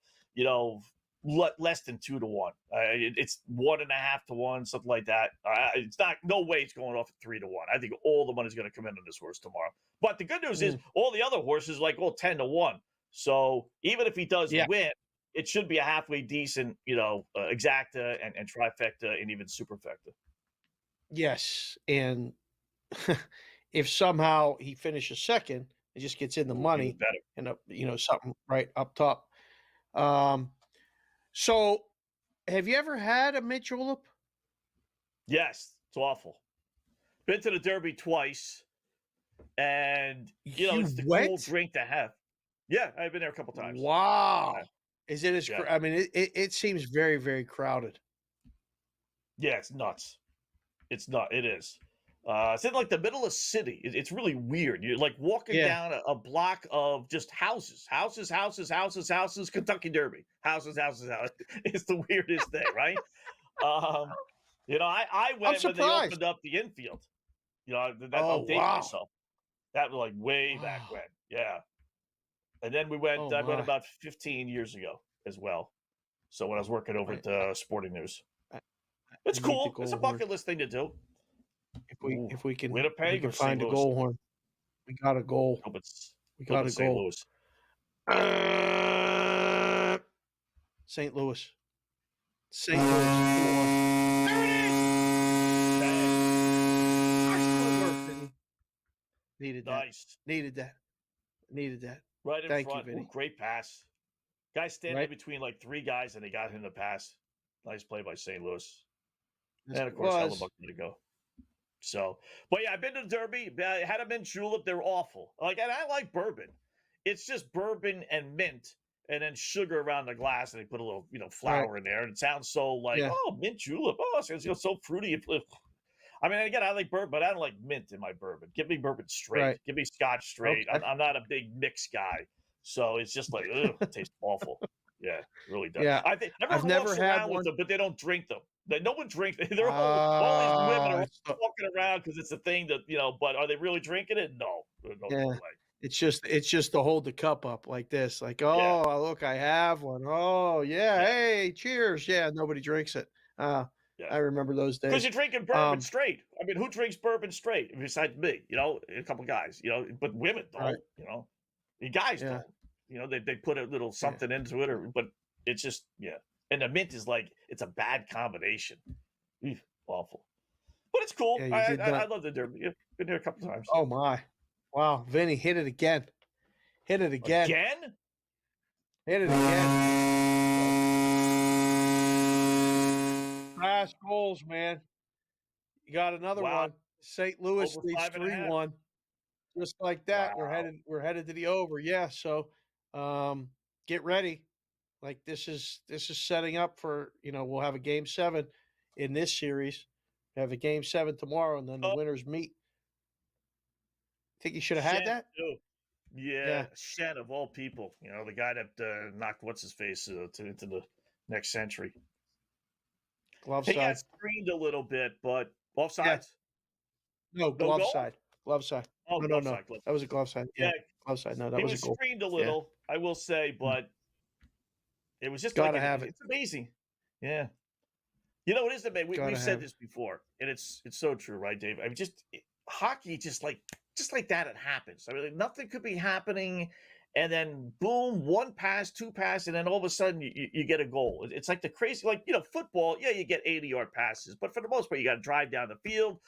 less than 2-1. It's 1.5 to 1, something like that. It's not, no way it's going off at 3-1. I think all the money's going to come in on this horse tomorrow. But the good news is all the other horses are like 10 to 1. So even if he does win, it should be a halfway decent, exacta and trifecta and even superfecta. Yes, and if somehow he finishes second, it just gets in the money and something right up top. So have you ever had a mint julep? Yes, it's awful. Been to the Derby twice, and it's the cool drink to have. Yeah, I've been there a couple times. Wow. Is it as it seems very, very crowded. Yeah, it's nuts. It is. It's in like the middle of the city. It's really weird. You're like walking down a block of just houses, Kentucky Derby, houses. It's the weirdest thing, right? I went when they opened up the infield. I'll date myself. That was like way back when. Yeah. And then we went, I went about 15 years ago as well. So when I was working over at Sporting News. It's cool. It's a bucket list thing to do. If we can Winnipeg or find St. a goal horn, we got a goal. No, We got a St. goal. Louis. St. Louis. St. Louis. 2-1. There it is! Excellent work, Vinny. Needed that. Nice. Needed that. Needed that. Right in Thank front. you, Ooh, Vinny. great pass. Guy standing Right. in between like three guys, and they got him to pass. Nice play by St. Louis. Yes, And of it course, was. Hellebuck to go. So, but yeah, I've been to the Derby. I had them in julep. They're awful. And I like bourbon. It's just bourbon and mint, and then sugar around the glass, and they put a little, flour in there. And it sounds so Yeah. mint julep. Oh, it's so fruity. I mean, again, I like bourbon, but I don't like mint in my bourbon. Give me bourbon straight. Right. Give me Scotch straight. Okay. I'm not a big mix guy, so it's just like, ugh, it tastes awful. Yeah, it really does. Yeah. I think I've everyone never walks had around one. with them, but they don't drink them. No one drinks. They're all these women are So- walking around because it's a thing that but are they really drinking it? No, no Yeah. way. It's just to hold the cup up like this, like, oh, look, I have one. Oh, yeah, hey, cheers. Yeah, nobody drinks it. I remember those days. Because you're drinking bourbon straight. I mean, who drinks bourbon straight besides me? A couple guys. But women don't. Right. The guys don't. They put a little something into it, but it's just And the mint is it's a bad combination. Eesh, awful. But it's cool. Yeah, I love the Derby. I've been there a couple times. Oh my. Wow, Vinny hit it again. Hit it again. Again? Hit it again. Fast goals, man. You got another one. St. Louis Over leads 5.5. 3-1. Just like that. Wow. We're headed to the over. Yeah. So get ready. Like this is setting up for, we'll have a game 7 in this series. We have a game 7 tomorrow, and then the winners meet. Think you should have had that? Too. Yeah, Shen of all people. The guy that knocked what's his face into the next century. Glove He side. got screened a little bit, but offsides. Yeah. No, glove goal? side. Glove side. Oh, no, glove no. side, glove That was a glove side. Yeah. Glove side. No, that he was was a goal. screened a Yeah. little, I will say, but it was just Gotta have it. It's amazing. Yeah. It is amazing. Gotta We've have said it. this before, and it's so true, right, Dave? I mean, hockey, just like that, it happens. I mean, nothing could be happening, and then boom, one pass, two pass, and then all of a sudden you get a goal. It's like the crazy, football. Yeah, you get 80-yard passes, but for the most part, you got to drive down the field.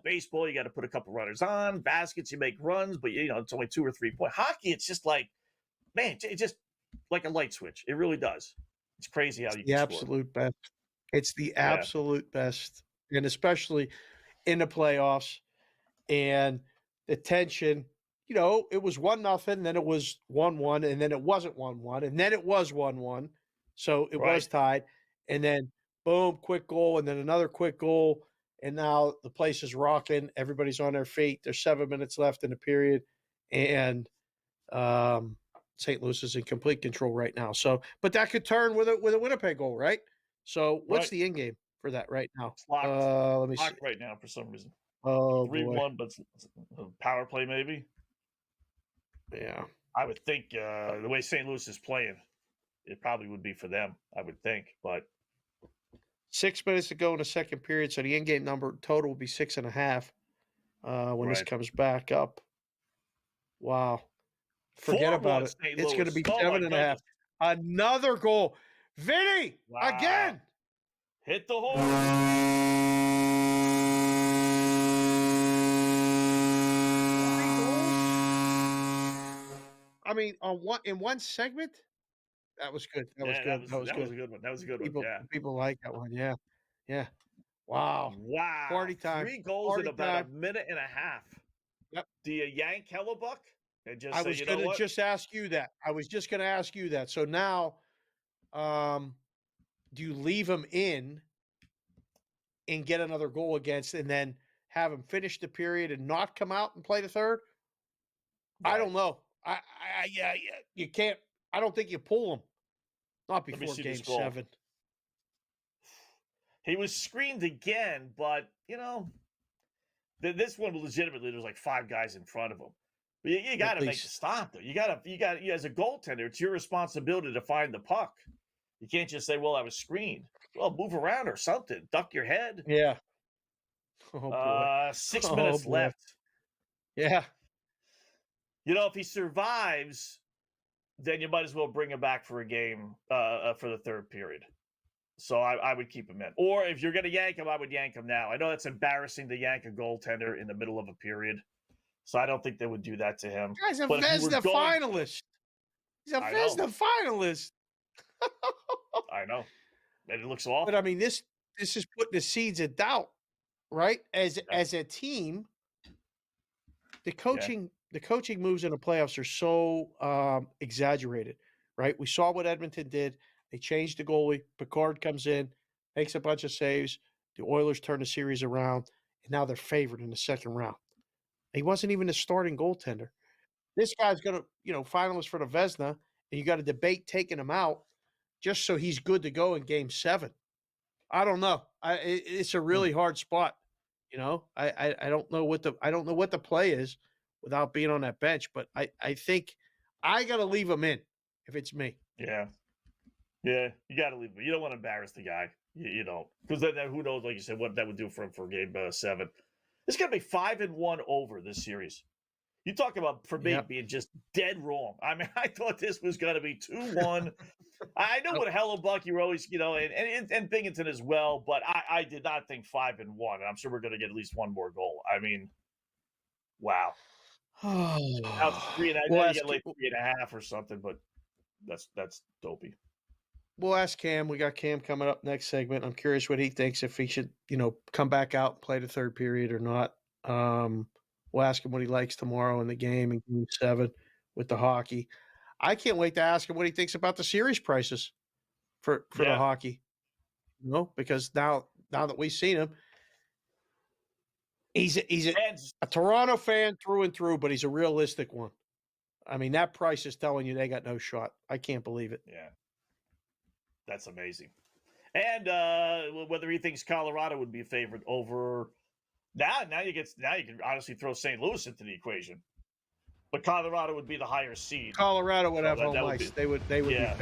Baseball, you got to put a couple runners on. Baskets, you make runs, but it's only 2 or 3 point. Hockey, it's just like, man, it's just like a light switch. It really does. It's crazy how you The can absolute best. It's the absolute best, and especially in the playoffs, and the tension. It was 1-0, then it was 1-1, and then it wasn't 1-1, and then it was 1-1, so it was tied, and then boom, quick goal, and then another quick goal, and now the place is rocking. Everybody's on their feet. There's 7 minutes left in the period, and St. Louis is in complete control right now. So, but that could turn with a Winnipeg goal, right? So, what's the end game for that right now? It's locked. Let me see. Locked right now for some reason. Oh, 3-1, but it's a power play maybe. Yeah, I would think the way St. Louis is playing, it probably would be for them. I would think, but 6 minutes to go in the second period, so the end game number total will be 6.5 when this comes back up. Wow, forget 4-1 about it. St. It's going to Louis. be Oh, my 7.5. Another goal, Vinny again. Hit the hole. I mean, in one segment, that was good. That was good. That was a good one. That was a good People, one. Yeah. people like that one. Yeah, yeah. Wow. Wow. Party time. 3 goals Party in about time. a minute and a half. Yep. Do you yank Hellebuck and just I say, was you know going to what? just ask you that. I was just going to ask you that. So now, do you leave him in and get another goal against, and then have him finish the period and not come out and play the third? I don't know. Yeah, you can't. I don't think you pull him. Not Let me before see game this goal. 7. He was screened again, but this one legitimately there was like 5 guys in front of him. But you got to make the stop though. You got as a goaltender, it's your responsibility to find the puck. You can't just say, "Well, I was screened." Well, move around or something. Duck your head. Yeah. Oh boy. 6 minutes left. Yeah. If he survives, then you might as well bring him back for a game for the third period. So I would keep him in. Or if you're going to yank him, I would yank him now. I know that's embarrassing to yank a goaltender in the middle of a period. So I don't think they would do that to him. Guy's a But if you were Vezina finalist. He's a Vezina finalist. I know. And it looks awful. But I mean, this is putting the seeds of doubt, right? As a team, the coaching moves in the playoffs are so exaggerated, right? We saw what Edmonton did. They changed the goalie. Picard comes in, makes a bunch of saves. The Oilers turn the series around, and now they're favored in the second round. He wasn't even a starting goaltender. This guy's going to, finalist for the Vezina, and you got to debate taking him out just so he's good to go in Game 7. I don't know. It's a really hard spot. I don't know what the play is without being on that bench, but I think I got to leave him in if it's me. Yeah. Yeah, you got to leave him. You don't want to embarrass the guy, because then who knows, like you said, what that would do for him for Game 7. It's going to be 5-1 over this series. You talk about, for me, being just dead wrong. I mean, I thought this was going to be 2-1. I know what Hellebuck, you're always, and Binghamton as well, but I did not think 5-1. And I'm sure we're going to get at least one more goal. I mean, wow. Now it's 3.5. You get like 3.5 or something, but that's dopey. We'll ask Cam. We got Cam coming up next segment. I'm curious what he thinks, if he should, come back out and play the third period or not. We'll ask him what he likes tomorrow in the game in Game 7 with the hockey. I can't wait to ask him what he thinks about the series prices for the hockey. Because now that we've seen him, he's a Toronto fan through and through, but he's a realistic one. I mean, that price is telling you they got no shot. I can't believe it. Yeah. That's amazing. And whether he thinks Colorado would be favored over now you can honestly throw St. Louis into the equation. But Colorado would be the higher seed. Colorado would have home ice. They would be favored. Yeah,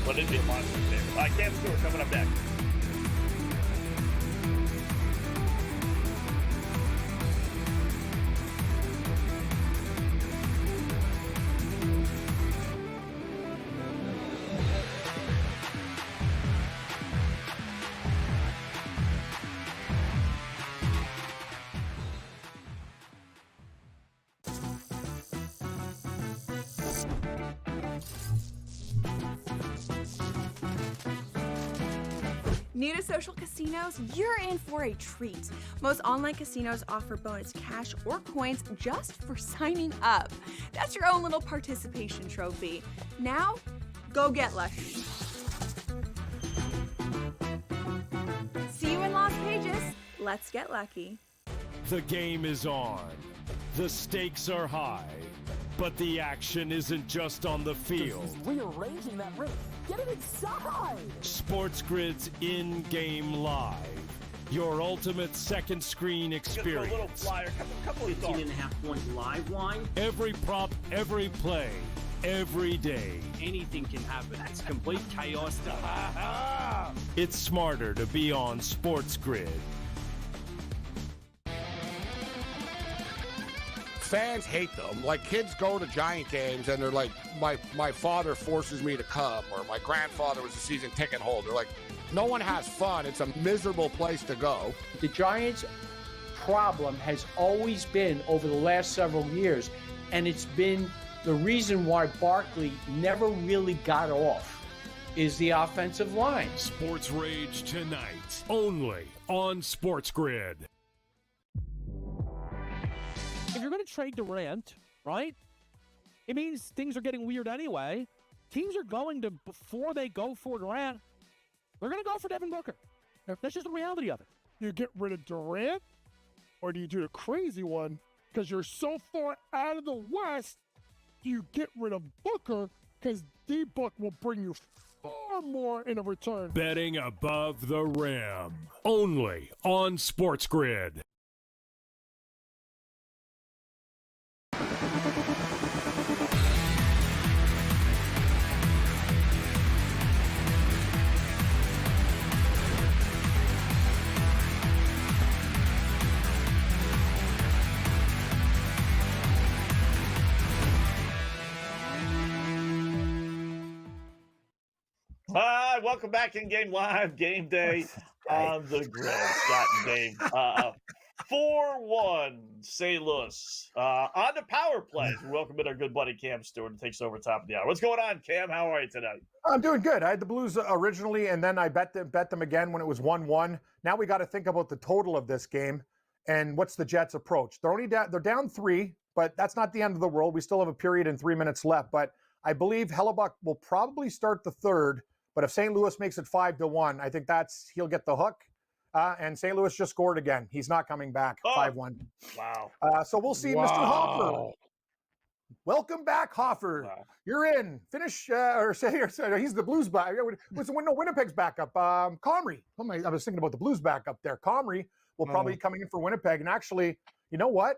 but it'd be a monster favorite. I can't do it. Coming up next. New to social casinos? You're in for a treat. Most online casinos offer bonus cash or coins just for signing up. That's your own little participation trophy. Now, go get lucky. See you in Las Vegas. Let's get lucky. The game is on. The stakes are high. But the action isn't just on the field. Rearranging that roof. Get it inside! SportsGrid's in-game live. Your ultimate second screen experience. A little flyer, couple of thoughts. 18.5 point live line. Every prop, every play, every day. Anything can happen. That's complete chaos. It's smarter to be on SportsGrid. Fans hate them. Like, kids go to Giant games and they're like, my father forces me to come, or my grandfather was a season ticket holder. Like, no one has fun. It's a miserable place to go. The Giants' problem has always been, over the last several years, and it's been the reason why Barkley never really got off, is the offensive line. Sports Rage tonight, only on SportsGrid. If you're going to trade Durant, right, it means things are getting weird anyway. Teams are going to, before they go for Durant, they're going to go for Devin Booker. That's just the reality of it. You get rid of Durant, or do you do the crazy one? Because you're so far out of the West, you get rid of Booker, because D-Book will bring you far more in a return. Betting above the rim, only on SportsGrid. Hi, welcome back in game live, game day on the grid. Scott and Dave. 4-1 St. Louis. On the power plays, we welcome in our good buddy Cam Stewart, who takes over top of the hour. What's going on, Cam? How are you tonight? I'm doing good. I had the Blues originally, and then I bet them again when it was 1-1. Now we got to think about the total of this game and what's the Jets' approach. They're down 3, but that's not the end of the world. We still have a period and 3 minutes left. But I believe Hellebuck will probably start the third. But if St. Louis makes it 5-1, I think he'll get the hook. And St. Louis just scored again. He's not coming back. 5-1. Wow. So we'll see, Mr. Hoffer. Welcome back, Hoffer. Wow. You're in. Finish, he's the Blues back. Winnipeg's backup. Comrie. I was thinking about the Blues backup there. Comrie will probably be coming in for Winnipeg. And actually, you know what?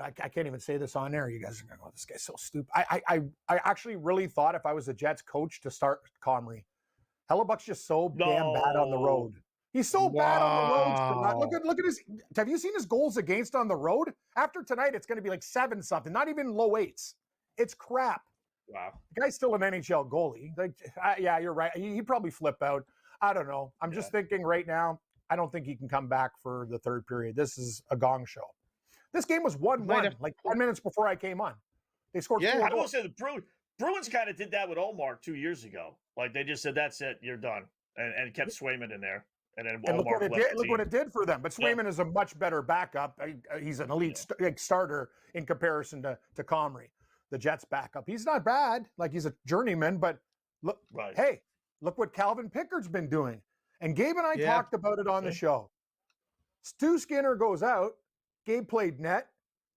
I can't even say this on air. You guys are going to go, this guy's so stupid. I actually really thought if I was the Jets coach to start Comrie. Hellebuck's just so damn bad on the road. He's so bad on the road. Scott. Look at his. Have you seen his goals against on the road? After tonight, it's going to be like 7-something, not even low 8s. It's crap. Wow. The guy's still an NHL goalie. Yeah, you're right. He'd probably flip out. I don't know. I'm just thinking right now, I don't think he can come back for the third period. This is a gong show. This game was 1-1, like 10 minutes before I came on. They scored 4 goals. I will say the Bruins kind of did that with Omar 2 years ago. Like they just said, that's it, you're done. And kept Swayman in there. And then look what it did for them. But Swayman is a much better backup. He's an elite starter in comparison to Comrie, the Jets backup. He's not bad. Like he's a journeyman, but look, hey, look what Calvin Pickard's been doing. And Gabe and I talked about it on the show. Stu Skinner goes out. Gabe played net.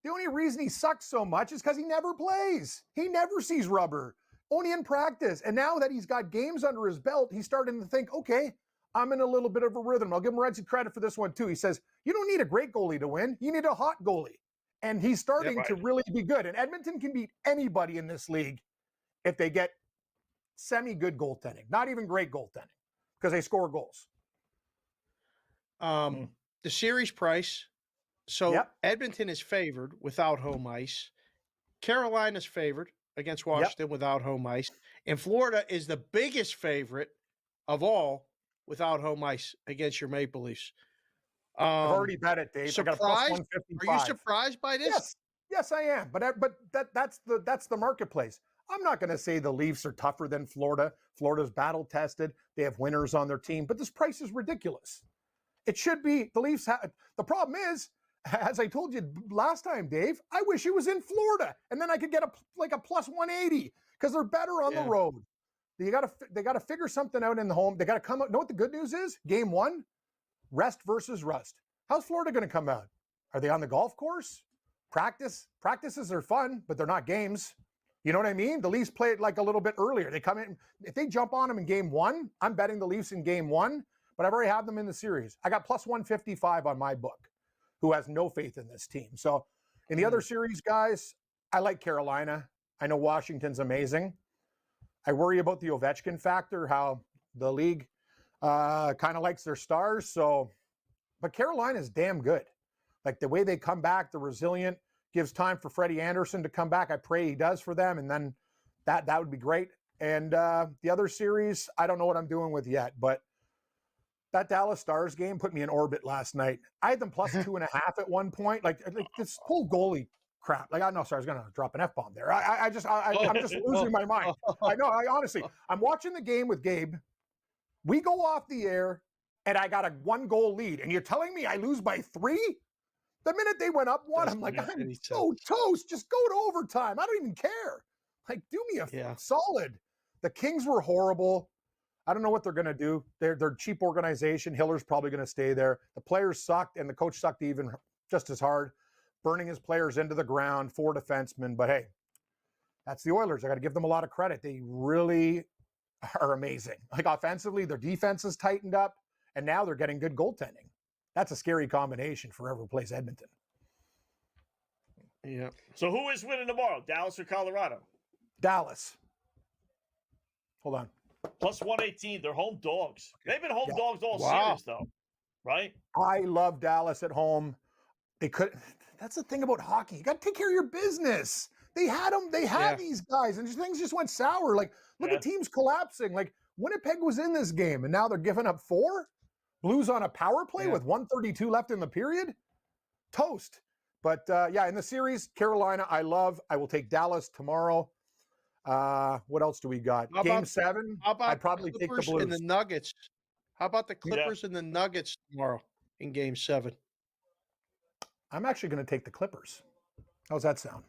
The only reason he sucks so much is because he never plays. He never sees rubber, only in practice. And now that he's got games under his belt, he's starting to think, okay, I'm in a little bit of a rhythm. I'll give Morency credit for this one, too. He says, you don't need a great goalie to win. You need a hot goalie. And he's starting to really be good. And Edmonton can beat anybody in this league if they get semi-good goaltending, not even great goaltending, because they score goals. The series price. So Edmonton is favored without home ice. Carolina's favored against Washington without home ice. And Florida is the biggest favorite of all without home ice against your Maple Leafs. I've already bet it, Dave. Surprised? I got a Are you surprised by this? Yes, I am. But that's the marketplace. I'm not going to say the Leafs are tougher than Florida. Florida's battle tested. They have winners on their team. But this price is ridiculous. It should be the Leafs. The problem is, as I told you last time, Dave, I wish it was in Florida, and then I could get a plus 180 because they're better on the road. They got to figure something out in the home. They got to come out. Know what the good news is? Game 1, rest versus rust. How's Florida going to come out? Are they on the golf course? Practices are fun, but they're not games. You know what I mean? The Leafs play it like a little bit earlier. They come in. If they jump on them in game 1, I'm betting the Leafs in game 1, but I've already had them in the series. I got plus 155 on my book, who has no faith in this team. So in the other series, guys, I like Carolina. I know Washington's amazing. I worry about the Ovechkin factor, how the league kind of likes their stars. But Carolina's damn good. Like the way they come back, they're resilient, gives time for Freddie Anderson to come back. I pray he does for them. And then that would be great. And the other series, I don't know what I'm doing with yet, but that Dallas Stars game put me in orbit last night. I had them plus 2.5 at one point. Like this whole goalie crap. Like, I know, sorry, I was going to drop an F-bomb there. I'm just losing my mind. I know, honestly, I'm watching the game with Gabe. We go off the air, and I got a 1-goal lead. And you're telling me I lose by 3? The minute they went up 1, I'm like, I'm so toast. Just go to overtime. I don't even care. Like, do me a solid. The Kings were horrible. I don't know what they're going to do. They're a cheap organization. Hiller's probably going to stay there. The players sucked, and the coach sucked even just as hard, burning his players into the ground, 4 defensemen. But, hey, that's the Oilers. I got to give them a lot of credit. They really are amazing. Like, offensively, their defense is tightened up, and now they're getting good goaltending. That's a scary combination for whoever plays Edmonton. Yeah. So who is winning tomorrow, Dallas or Colorado? Dallas. Hold on. Plus 118. They're home dogs. They've been home dogs all series, though, right? I love Dallas at home. They could. That's the thing about hockey. You got to take care of your business. They had them. They had these guys, and things just went sour. Like, look at teams collapsing. Like, Winnipeg was in this game, and now they're giving up 4? Blues on a power play with 1:32 left in the period? Toast. But yeah, in the series, Carolina, I love. I will take Dallas tomorrow. What else do we got? Game 7. I'd probably take the Clippers Blues. and the Nuggets. How about the Clippers and the Nuggets tomorrow in Game 7? I'm actually going to take the Clippers. How's that sound?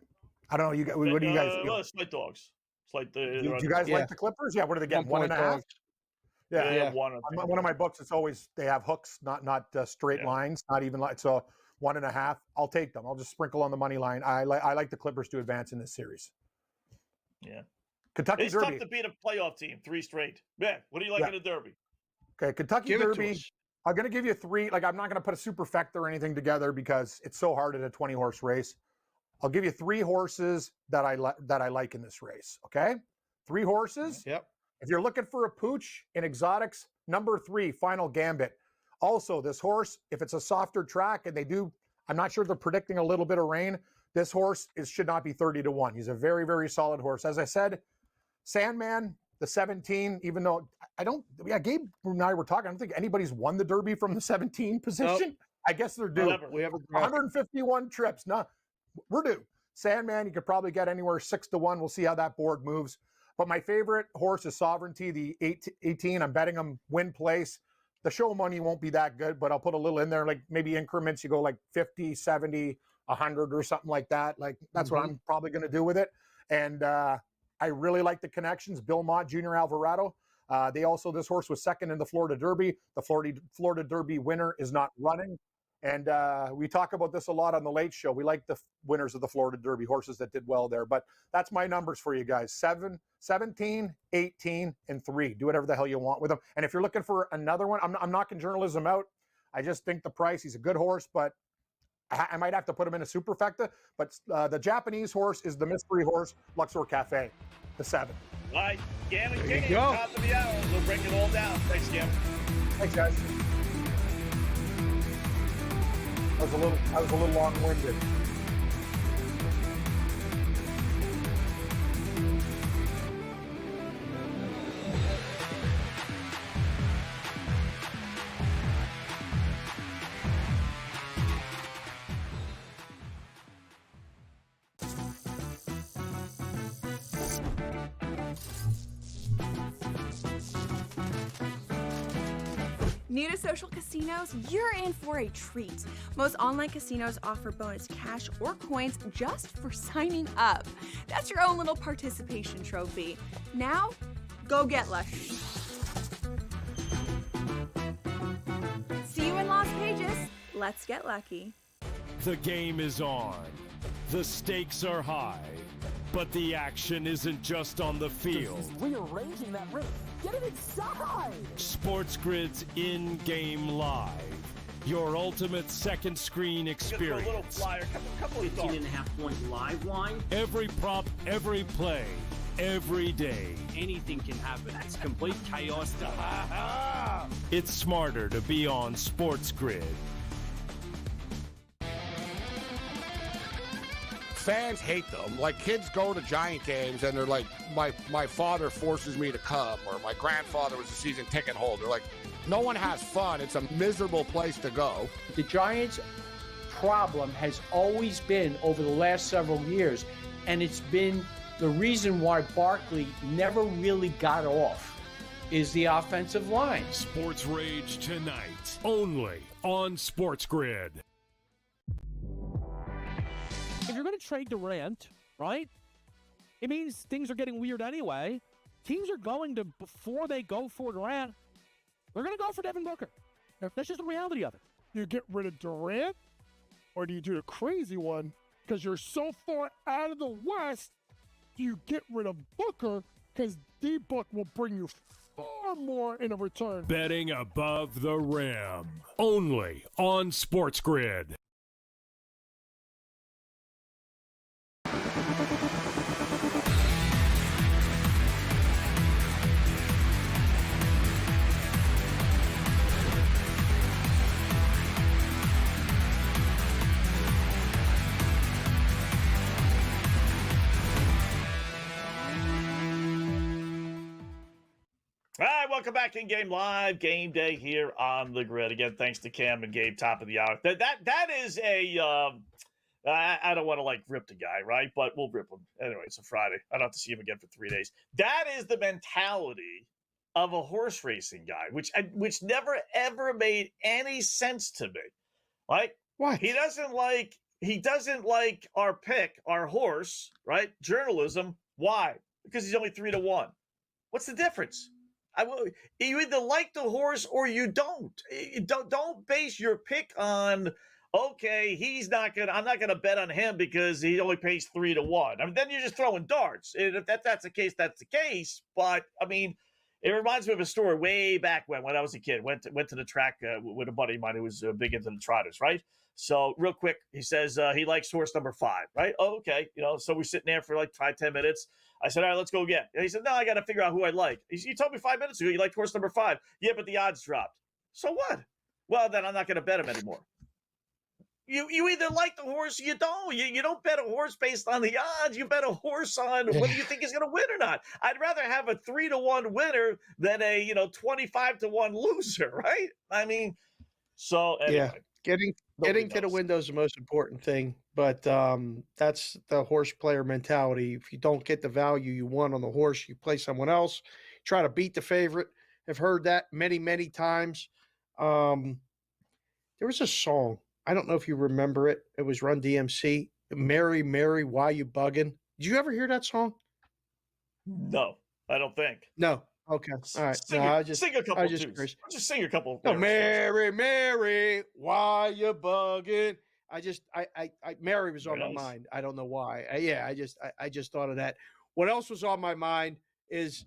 I don't know. You guys, what do you guys feel? Slight dogs. Slight the. Do you guys like the Clippers? Yeah. What are they getting? 1.5? dogs. Yeah. One of my books, it's always they have hooks, not straight lines, not even like so. 1.5. I'll take them. I'll just sprinkle on the money line. I like the Clippers to advance in this series. Yeah. Kentucky it's Derby. tough to beat a playoff team 3 straight. Ben, what do you like in a Derby? Okay, Kentucky Give it to Derby. us. I'm going to give you 3. Like, I'm not going to put a superfecta or anything together because it's so hard at a 20-horse race. I'll give you 3 horses that I like in this race. Okay, 3 horses. Yep. If you're looking for a pooch in exotics, number 3, Final Gambit. Also, this horse, if it's a softer track, and I'm not sure if they're predicting a little bit of rain. This horse should not be 30-1. He's a very, very solid horse. As I said, Sandman, the 17, even though Gabe and I were talking, I don't think anybody's won the Derby from the 17 position. Nope. I guess they're due. We have 151 trips. No, we're due. Sandman, you could probably get anywhere 6-1. We'll see how that board moves. But my favorite horse is Sovereignty, the 18. I'm betting him win place. The show money won't be that good, but I'll put a little in there, like maybe increments. You go like 50, 70, 100 or something like that. Like that's what I'm probably going to do with it. And I really like the connections. Bill Mott, Junior Alvarado. This horse was second in the Florida Derby. The Florida Derby winner is not running. And we talk about this a lot on the Late Show. We like the winners of the Florida Derby, horses that did well there. But that's my numbers for you guys. 7, 17, 18, and 3. Do whatever the hell you want with them. And if you're looking for another one, I'm knocking journalism out. I just think the price, he's a good horse, but I might have to put him in a superfecta. But the Japanese horse is the mystery horse, Luxor Cafe, the 7. All right, Gam and King, go. top of the hour. We'll bring it all down. Thanks, Gam. Thanks, guys. I was a little long-winded. New to social casinos? You're in for a treat. Most online casinos offer bonus cash or coins just for signing up. That's your own little participation trophy. Now, go get lucky. See you in Las Vegas. Let's get lucky. The game is on. The stakes are high. But the action isn't just on the field. He's rearranging that roof. Get it inside! SportsGrid's in-game live. Your ultimate second screen experience. A little flyer, couple of 15.5-point live line. Every prop, every play, every day. Anything can happen. It's complete chaos. It's smarter to be on SportsGrid. Fans hate them. Like, kids go to Giant games and they're like, my father forces me to come, or my grandfather was a season ticket holder. Like, no one has fun. It's a miserable place to go. The Giants' problem has always been over the last several years, and it's been the reason why Barkley never really got off, is the offensive line. Sports Rage tonight, only on SportsGrid. If you're going to trade Durant, right, it means things are getting weird anyway. Teams are going to, before they go for Durant, they're going to go for Devin Booker. That's just the reality of it. You get rid of Durant, or do you do the crazy one? Because you're so far out of the West, you get rid of Booker, because D-Book will bring you far more in a return. Betting above the rim, only on SportsGrid. All right, welcome back in Game Live, Game Day here on the Grid. Again, thanks to Cam and Gabe, top of the hour. That is a. I don't want to rip the guy, right? But we'll rip him anyway. It's a Friday. I don't have to see him again for 3 days. That is the mentality of a horse racing guy, which never ever made any sense to me. Like, what? He doesn't like our pick, our horse, right? Journalism. Why? Because he's only 3-1. What's the difference? You either like the horse or you don't. Don't base your pick on, okay, I'm not gonna bet on him because he only pays 3-1. I mean, then you're just throwing darts. And if that's the case, that's the case. But I mean, it reminds me of a story way back when I was a kid. Went to the track with a buddy of mine who was big into the trotters, right? So real quick, he says he likes horse number 5, right? Oh, okay. So we're sitting there for 5-10 minutes. I said, all right, let's go again. And he said, no, I got to figure out who I like. You told me 5 minutes ago you liked horse number 5. Yeah, but the odds dropped. So what? Well, then I'm not going to bet him anymore. You either like the horse or you don't. You don't bet a horse based on the odds. You bet a horse on whether you think he's going to win or not. I'd rather have a 3-1 winner than a 25-1 loser, right? I mean, so anyway. Yeah, getting to the window is the most important thing, but that's the horse player mentality. If you don't get the value you want on the horse, you play someone else, try to beat the favorite. I've heard that many, many times. There was a song. I don't know if you remember it. It was Run DMC. Mary, Mary, why you bugging? Did you ever hear that song? No, I don't think. No. Okay. All right. Sing a couple tunes. Just sing a couple. No, Mary, Mary, why you bugging? Mary was on my mind. I don't know why. I just thought of that. What else was on my mind is,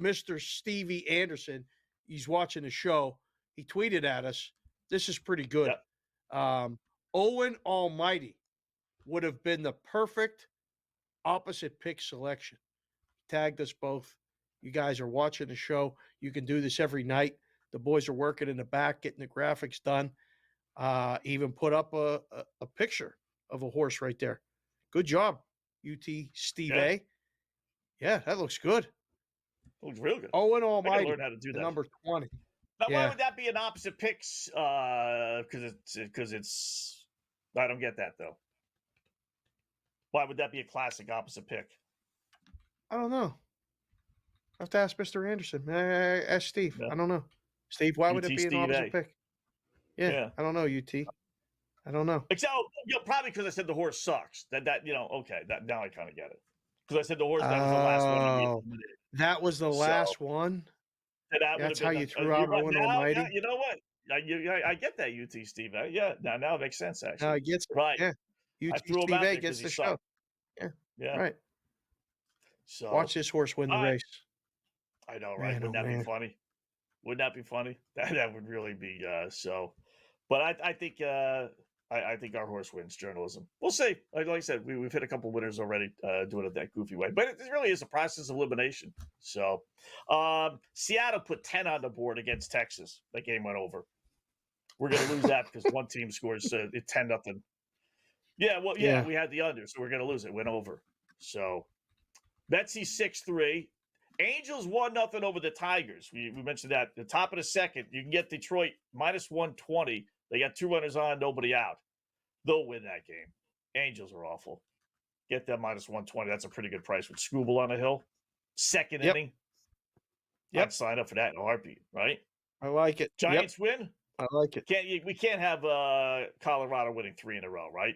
Mr. Stevie Anderson. He's watching the show. He tweeted at us. This is pretty good. Yep. Owen Almighty would have been the perfect opposite pick selection. Tagged us both. You guys are watching the show. You can do this every night. The boys are working in the back, getting the graphics done. Even put up a picture of a horse right there. Good job, UT Steve A. Yeah, that looks good. Looks real good. Owen Almighty, learn how to do that. Number 20. Now, why would that be an opposite picks? Because it's. I don't get that though. Why would that be a classic opposite pick? I don't know. I have to ask Mr. Anderson. Ask Steve. Yeah. I don't know. Steve, why would it be an opposite pick? Yeah, I don't know, UT. I don't know. Except, probably because I said the horse sucks. That okay. That now I kind of get it. Because I said the horse that was the last one. That was the last one. That's how you threw out Owen Almighty. You know what? I get that, UT Steve. Yeah, now it makes sense actually. Now it gets right. Yeah, UT Steve A gets the show. Yeah. Right. So watch this horse win the race. I know, right? Wouldn't that be funny? Wouldn't that be funny? That would really be so. But I think I think our horse wins journalism. We'll see. Like I said, we've hit a couple winners already doing it that goofy way. But it really is a process of elimination. So Seattle put 10 on the board against Texas. That game went over. We're going to lose that because one team scores 10-0. Yeah, well, yeah, we had the under, so we're going to lose it. Went over. So Betsy 6-3. Angels 1-0 over the Tigers. We mentioned that. The top of the second, you can get Detroit minus 120. They got 2 runners on, nobody out. They'll win that game. Angels are awful. Get them minus 120. That's a pretty good price with Scooble on the hill. Second inning. I'd sign up for that in a heartbeat, right? I like it. Giants win? I like it. We can't have Colorado winning 3 in a row, right?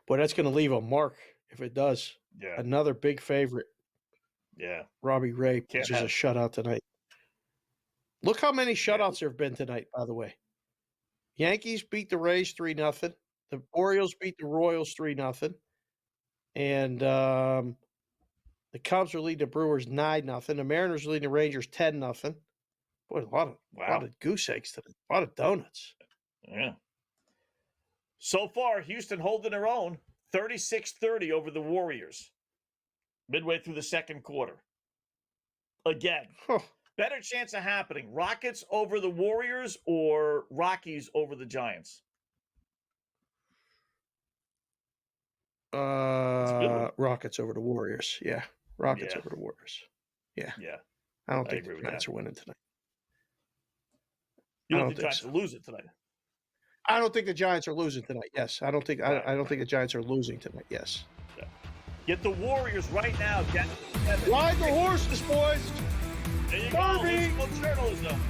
Boy, that's going to leave a mark if it does. Yeah. Another big favorite. Yeah. Robbie Ray pitches a shutout tonight. Look how many shutouts there have been tonight, by the way. Yankees beat the Rays 3-0. The Orioles beat the Royals 3-0. And the Cubs are leading the Brewers 9-0. The Mariners are leading the Rangers 10-0. Boy, a lot of goose eggs today. A lot of donuts. Yeah. So far, Houston holding their own, 36-30 over the Warriors. Midway through the second quarter. Again. Better chance of happening. Rockets over the Warriors or Rockies over the Giants? Rockets over the Warriors. Yeah. Rockets Yeah. over the Warriors. Yeah. Yeah. I don't I think agree the with Giants that. are winning tonight. You I don't don't think think Giants so. will lose it tonight? I don't think the Giants are losing tonight. Yes. I don't think the Giants are losing tonight. Yes. Get the Warriors right now. Ride the horses, boys. There you Derby. go. Journalism.